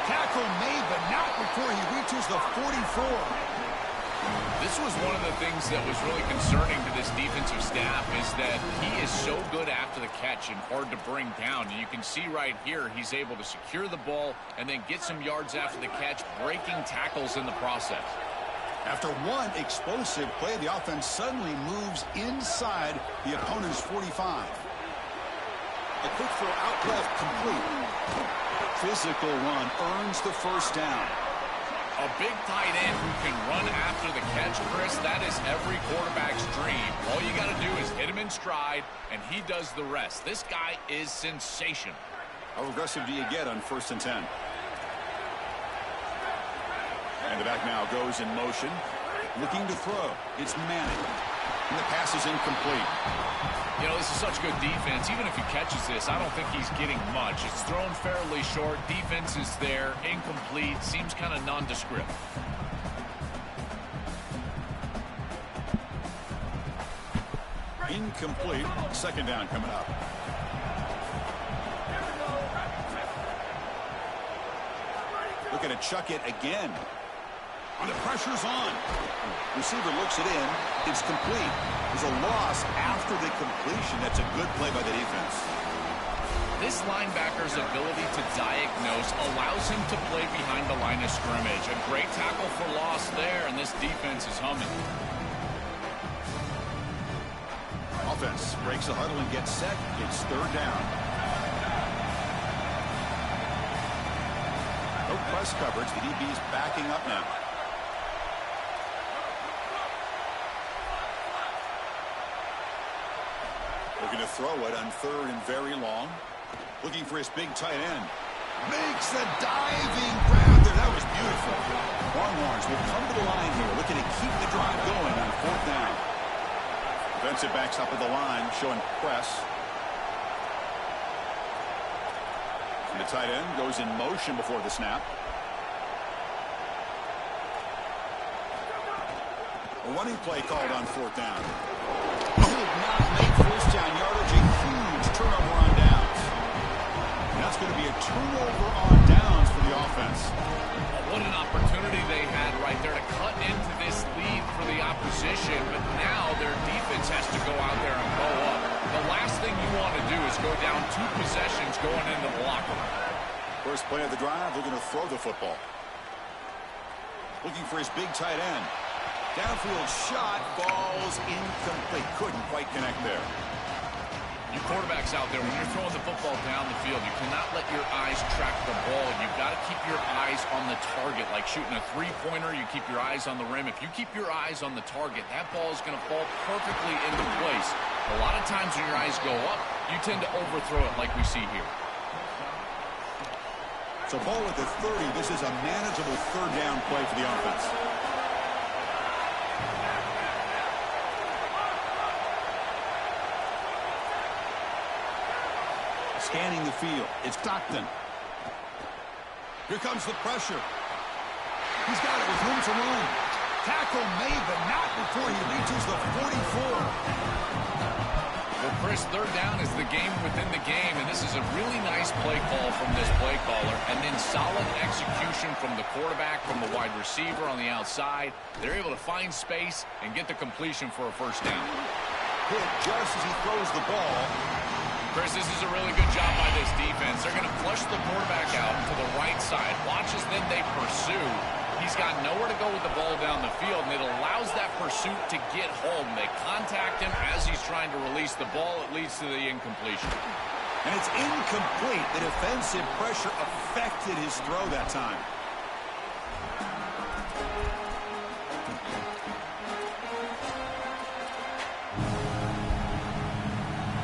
Tackle made, but not before he reaches the 44. This was one of the things that was really concerning to this defensive staff is that he is so good after the catch and hard to bring down. And you can see right here he's able to secure the ball and then get some yards after the catch, breaking tackles in the process. After one explosive play, the offense suddenly moves inside the opponent's 45. A quick throw out left, complete. Physical run earns the first down. A big tight end who can run after the catch, Chris, that is every quarterback's dream. All you got to do is hit him in stride, and he does the rest. This guy is sensational. How aggressive do you get on 1st and 10? And the back now goes in motion, looking to throw. It's Manning, and the pass is incomplete. You know, this is such good defense. Even if he catches this, I don't think he's getting much. It's thrown fairly short. Defense is there. Incomplete. Seems kind of nondescript. Incomplete. Second down coming up. Looking to chuck it again. And the pressure's on. Receiver looks it in. It's complete. There's a loss after the completion. That's a good play by the defense. This linebacker's ability to diagnose allows him to play behind the line of scrimmage. A great tackle for loss there, and this defense is humming. Offense breaks the huddle and gets set. It's third down. No press coverage. The DB's backing up now. Looking to throw it on third and very long. Looking for his big tight end. Makes the diving grab there. That was beautiful. Longhorns will come to the line here, looking to keep the drive going on fourth down. Defensive backs up at the line, showing press. And the tight end goes in motion before the snap. A running play called on fourth down. Did not make first down yardage. A huge turnover on downs. And that's going to be a turnover on downs for the offense. What an opportunity they had right there to cut into this lead for the opposition, but now their defense has to go out there and blow up. The last thing you want to do is go down 2 possessions going in the blocker. First play of the drive, they're going to throw the football. Looking for his big tight end. Downfield shot, falls incomplete. Couldn't quite connect there. You quarterbacks out there, when you're throwing the football down the field, you cannot let your eyes track the ball. You've got to keep your eyes on the target. Like shooting a three-pointer, you keep your eyes on the rim. If you keep your eyes on the target, that ball is going to fall perfectly into place. A lot of times when your eyes go up, you tend to overthrow it like we see here. So ball at the 30. This is a manageable third down play for the offense. Scanning the field. It's Stockton. Here comes the pressure. He's got it with room to run. Tackle made, but not before he reaches the 44. Well, Chris, third down is the game within the game, and this is a really nice play call from this play caller, and then solid execution from the quarterback, from the wide receiver on the outside. They're able to find space and get the completion for a first down. Hit just as he throws the ball. Chris, this is a really good job by this defense. They're going to flush the quarterback out to the right side. Watch as then they pursue. He's got nowhere to go with the ball down the field, and it allows that pursuit to get home. They contact him as he's trying to release the ball. It leads to the incompletion. And it's incomplete. The defensive pressure affected his throw that time.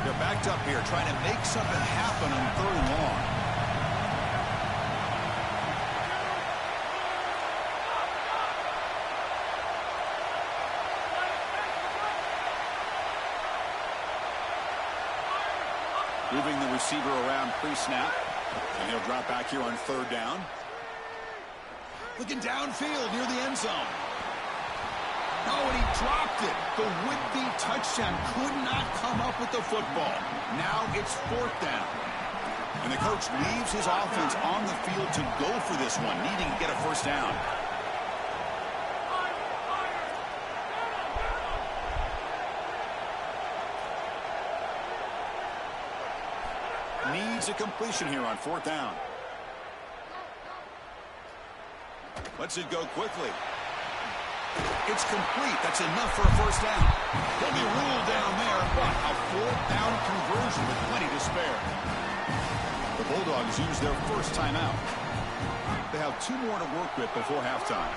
They're backed up here, trying to make something happen on third and long. Moving the receiver around pre-snap. And he'll drop back here on third down. Looking downfield near the end zone. Oh, and he dropped it. The would-be touchdown could not come up with the football. Now it's fourth down. And the coach leaves his offense on the field to go for this one, needing to get a first down. Needs a completion here on fourth down. Lets it go quickly. It's complete. That's enough for a first down. He'll be ruled down there, but a fourth down conversion with plenty to spare. The Bulldogs use their first timeout. They have 2 more to work with before halftime.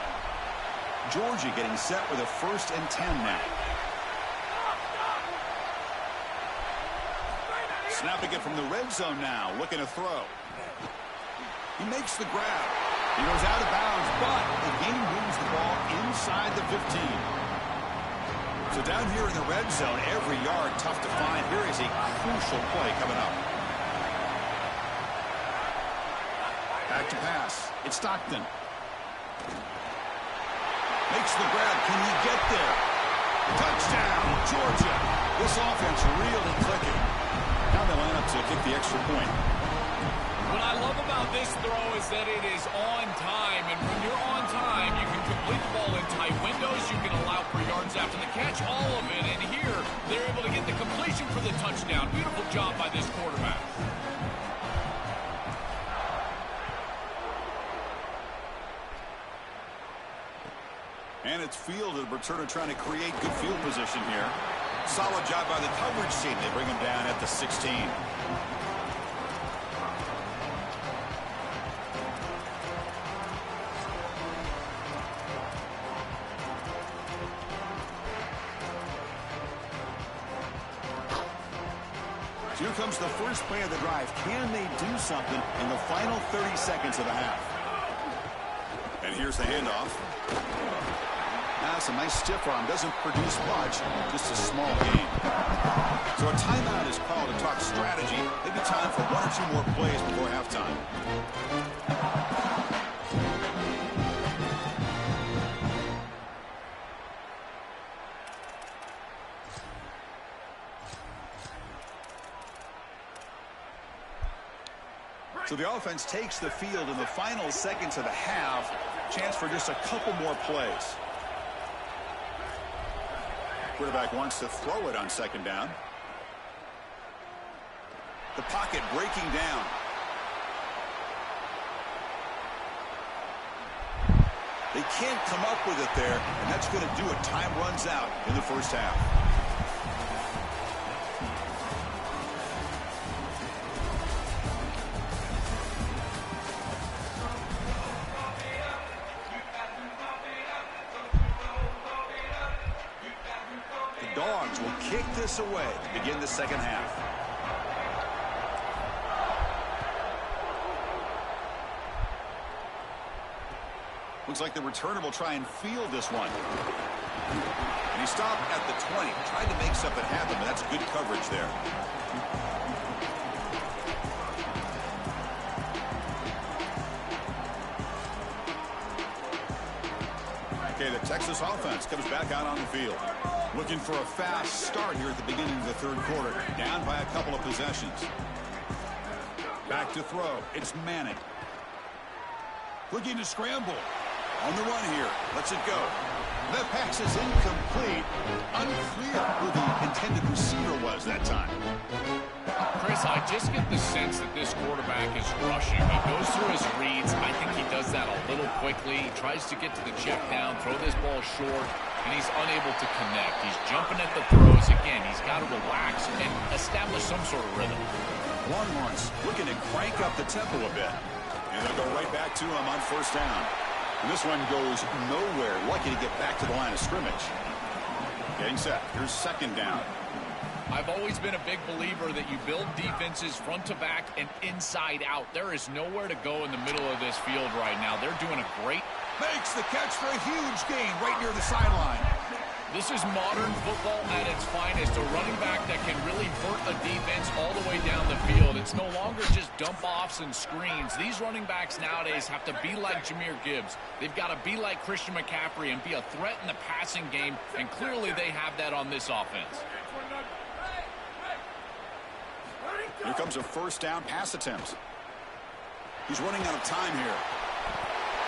Georgia getting set with a 1st and 10 now. Snapping it from the red zone now, looking to throw. He makes the grab. He goes out of bounds, but the game moves the ball inside the 15. So down here in the red zone, every yard tough to find. Here is a crucial play coming up. Back to pass. It's Stockton. Makes the grab. Can he get there? Touchdown, Georgia. This offense really clicking. Now they line up to kick the extra point. What I love about this throw is that it is on time, and when you're on time, you can complete the ball in tight windows, you can allow for yards after the catch, all of it, and here, they're able to get the completion for the touchdown. Beautiful job by this quarterback. And it's fielded. Returner trying to create good field position here. Solid job by the coverage team. They bring him down at the 16. Here comes the first play of the drive. Can they do something in the final 30 seconds of the half? And here's the handoff. That's a nice stiff arm. Doesn't produce much. Just a small gain. So a timeout is called to talk strategy. Maybe time for 1 or 2 more plays before halftime. So the offense takes the field in the final seconds of the half. Chance for just a couple more plays. Quarterback wants to throw it on second down. The pocket breaking down. They can't come up with it there, and that's going to do it. Time runs out in the first half. Dogs will kick this away to begin the second half. Looks like the returner will try and field this one. And he stopped at the 20. Tried to make something happen, but that's good coverage there. Okay, the Texas offense comes back out on the field. Looking for a fast start here at the beginning of the third quarter. Down by a couple of possessions. Back to throw. It's Manning. Looking to scramble. On the run here. Lets it go. That pass is incomplete. Unclear who the intended receiver was that time. Chris, I just get the sense that this quarterback is rushing. He goes through his reads. I think he does that a little quickly. He tries to get to the check down, throw this ball short, and he's unable to connect. He's jumping at the throws. Again, he's got to relax and establish some sort of rhythm. Longhorns looking to crank up the tempo a bit. And they'll go right back to him on first down. And this one goes nowhere. Lucky to get back to the line of scrimmage. Getting set. Here's second down. I've always been a big believer that you build defenses front to back and inside out. There is nowhere to go in the middle of this field right now. They're doing a great... Makes the catch for a huge gain right near the sideline. This is modern football at its finest. A running back that can really hurt a defense all the way down the field. It's no longer just dump-offs and screens. These running backs nowadays have to be like Jahmyr Gibbs. They've got to be like Christian McCaffrey and be a threat in the passing game, and clearly they have that on this offense. Here comes a first down pass attempt. He's running out of time here.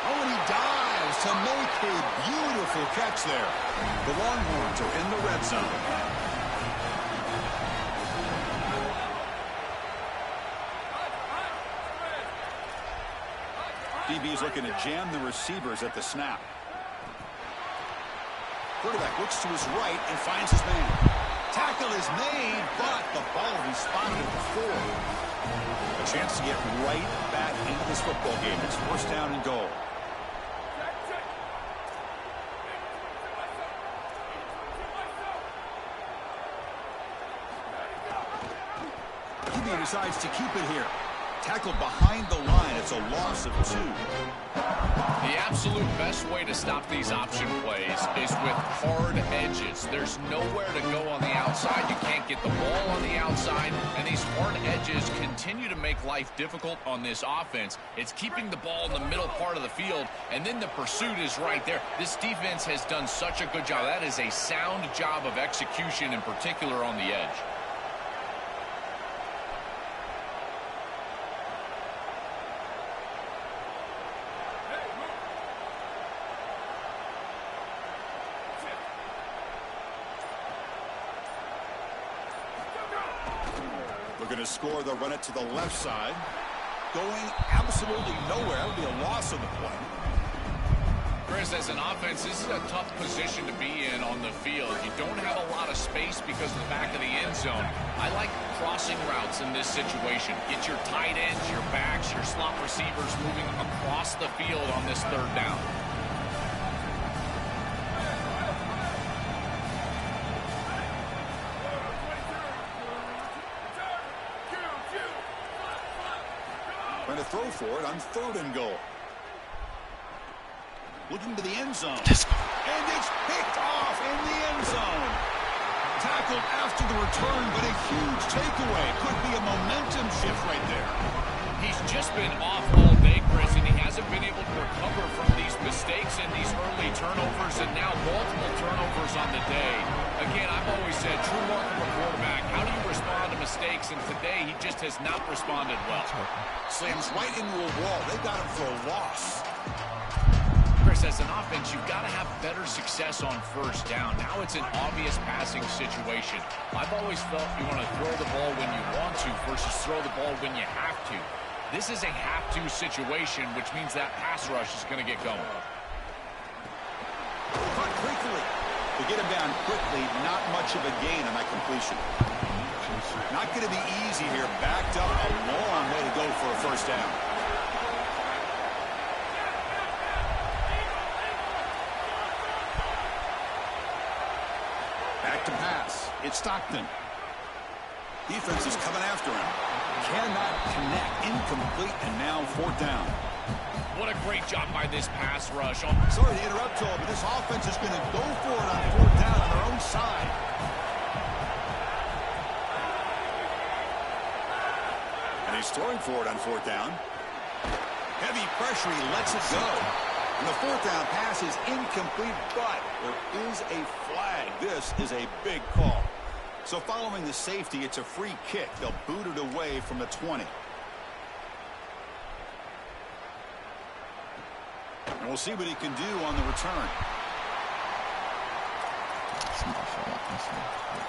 Oh, and he dives to make a beautiful catch there. The Longhorns are in the red zone. DB is looking to jam the receivers at the snap. Quarterback looks to his right and finds his man. Tackle is made, but the ball responded at the 4. A chance to get right back into this football game. It's first down and goal. QB decides to keep it here. Tackled behind the line. It's a loss of 2. The absolute best way to stop these option plays is with hard edges. There's nowhere to go on the outside. You can't get the ball on the outside, and these hard edges continue to make life difficult on this offense. It's keeping the ball in the middle part of the field, and then the pursuit is right there. This defense has done such a good job. That is a sound job of execution, in particular on the edge. Going to score. They'll run it to the left side. Going absolutely nowhere. That would be a loss of the play. Chris, as an offense, this is a tough position to be in on the field. You don't have a lot of space because of the back of the end zone. I like crossing routes in this situation. Get your tight ends, your backs, your slot receivers moving across the field on this third down. Going to throw for it on third and goal. Looking to the end zone. And it's picked off in the end zone. Tackled after the return, but a huge takeaway. Could be a momentum shift right there. He's just been off all day, Chris, and he hasn't been able to recover from these mistakes and these early turnovers, and now multiple turnovers on the day. Again, I've always said, true mark of a quarterback. How do you respond to mistakes? And today, he just has not responded well. Slams right into a wall. They got him for a loss. Chris, as an offense, you've got to have better success on first down. Now it's an obvious passing situation. I've always felt you want to throw the ball when you want to versus throw the ball when you have to. This is a have-to situation, which means that pass rush is going to get going. Caught quickly. To get him down quickly, not much of a gain on that completion. Not going to be easy here. Backed up a long way to go for a first down. Back set to pass. It's Stockton. Defense is coming after him. Cannot connect. Incomplete, and now 4th down. What a great job by this pass rush. Sorry to interrupt, Joel, but this offense is going to go for it on 4th down on their own side. And he's throwing for it on 4th down. Heavy pressure, he lets it go. And the 4th down pass is incomplete, but there is a flag. This is a big call. So following the safety, it's a free kick. They'll boot it away from the 20. And we'll see what he can do on the return. That's my fault. That's my fault.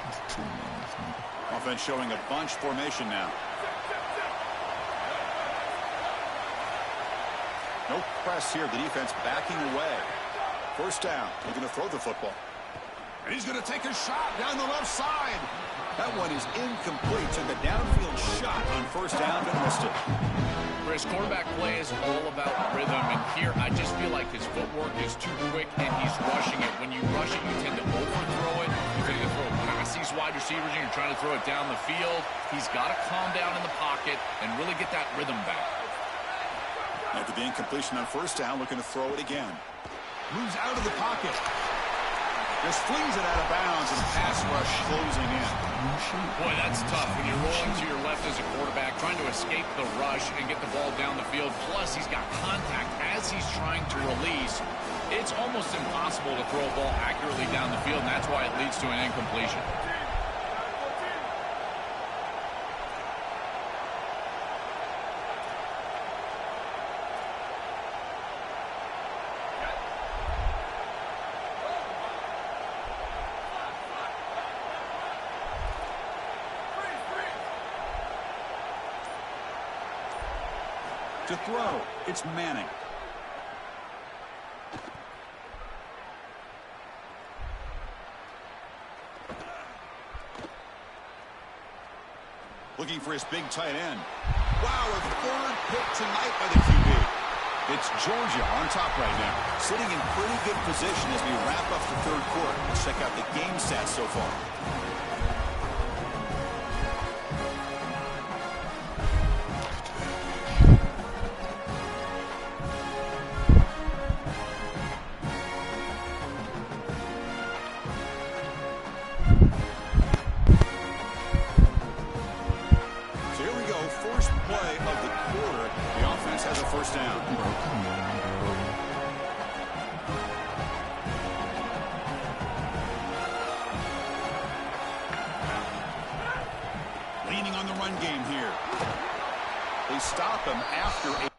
That's 2 minutes, man. Offense showing a bunch formation now. No press here. The defense backing away. 1st down. He's going to throw the football. And he's going to take a shot down the left side. That one is incomplete. Took a downfield shot on 1st down, but missed it. Chris, quarterback play is all about rhythm, and here I just feel like his footwork is too quick and he's rushing it. When you rush it, you tend to overthrow it. You tend to throw past these wide receivers and you're trying to throw it down the field. He's got to calm down in the pocket and really get that rhythm back. After the incompletion on 1st down, looking to throw it again. Moves out of the pocket. Just flings it out of bounds, and pass rush closing in. Boy, that's tough when you're rolling to your left as a quarterback, trying to escape the rush and get the ball down the field. Plus, he's got contact as he's trying to release. It's almost impossible to throw a ball accurately down the field, and that's why it leads to an incompletion. To throw, it's Manning. Looking for his big tight end. Wow, a 3rd pick tonight by the QB. It's Georgia on top right now, sitting in pretty good position as we wrap up the 3rd quarter. Let's check out the game stats so far. Game here. They stop him after a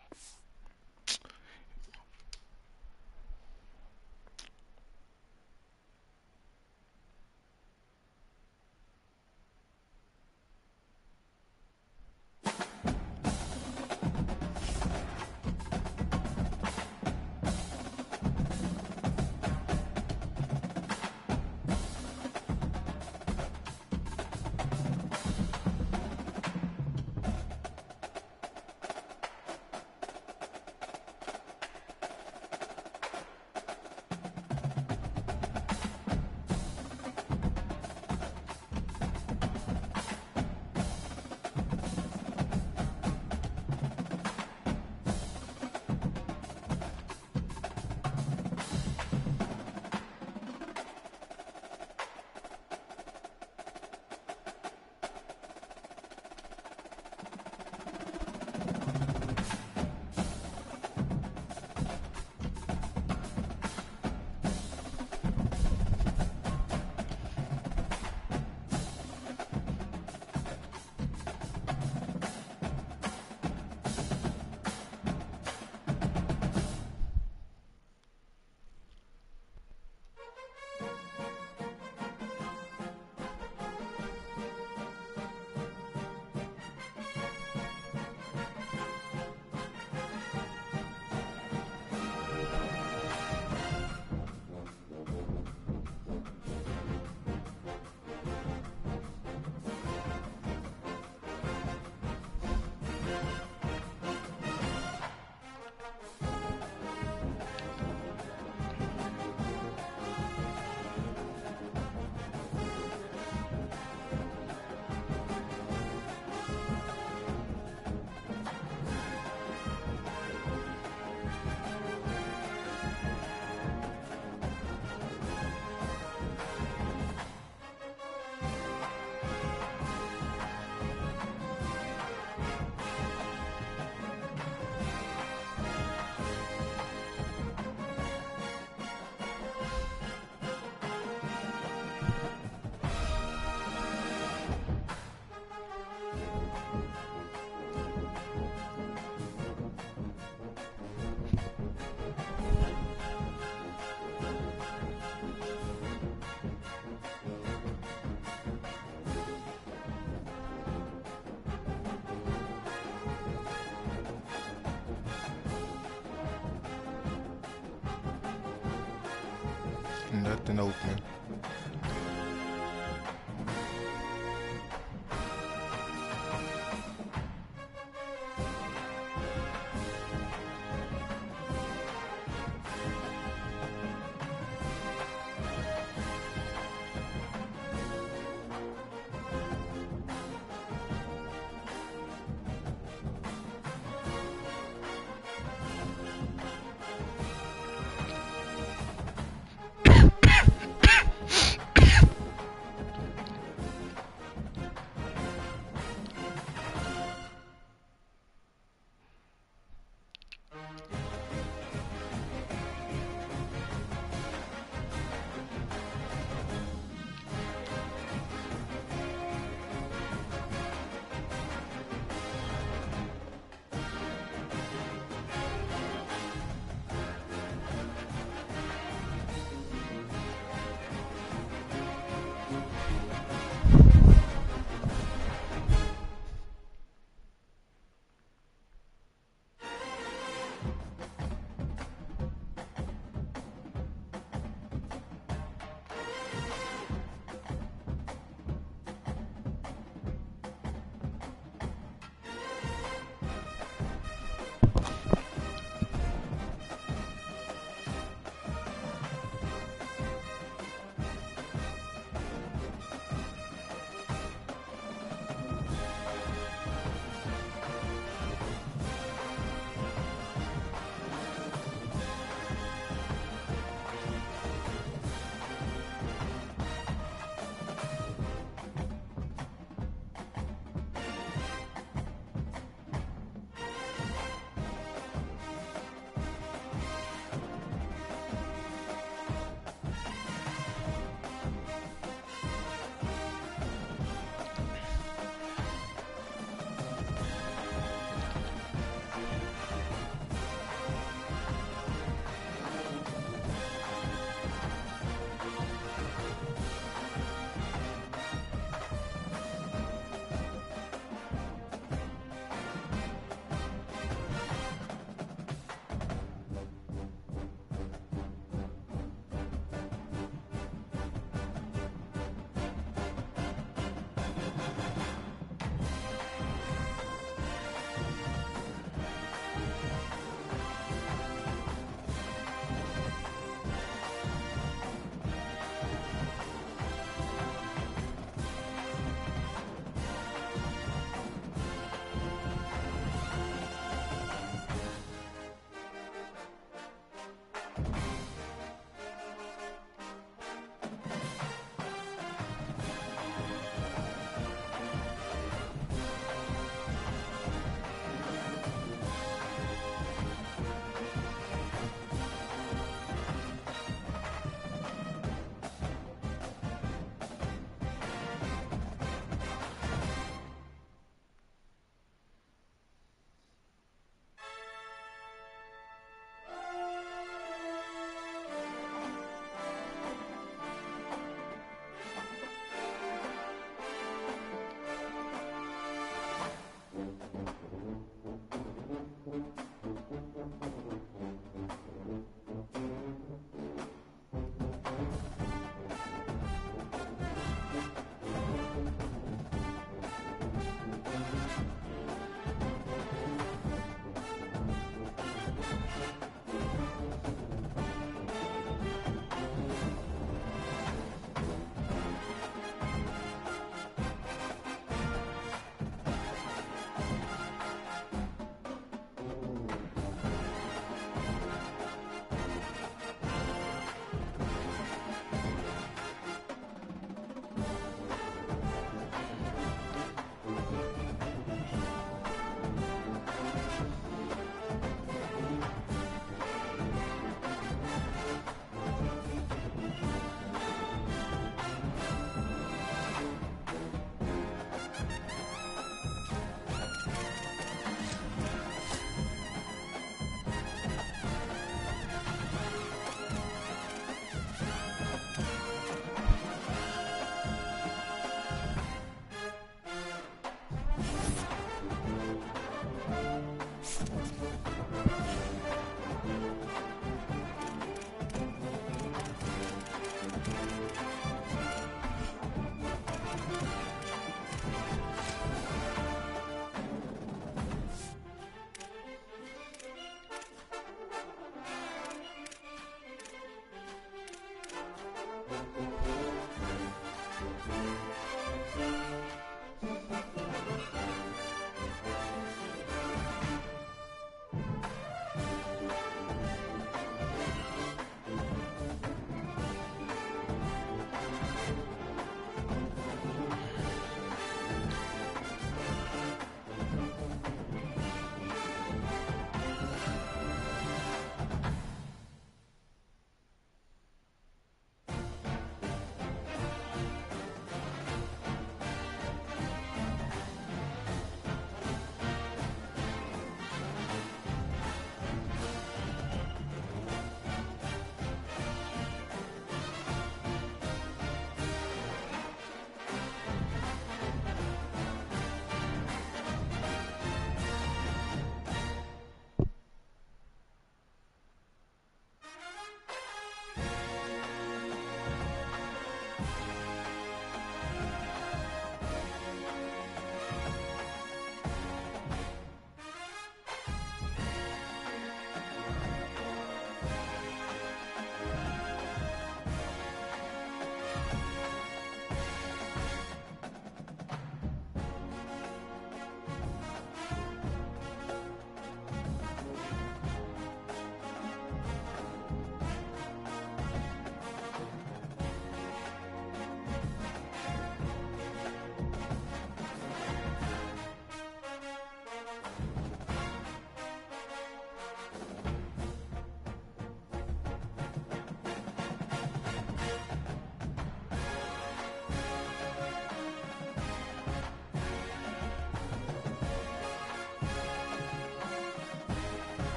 Nothing open.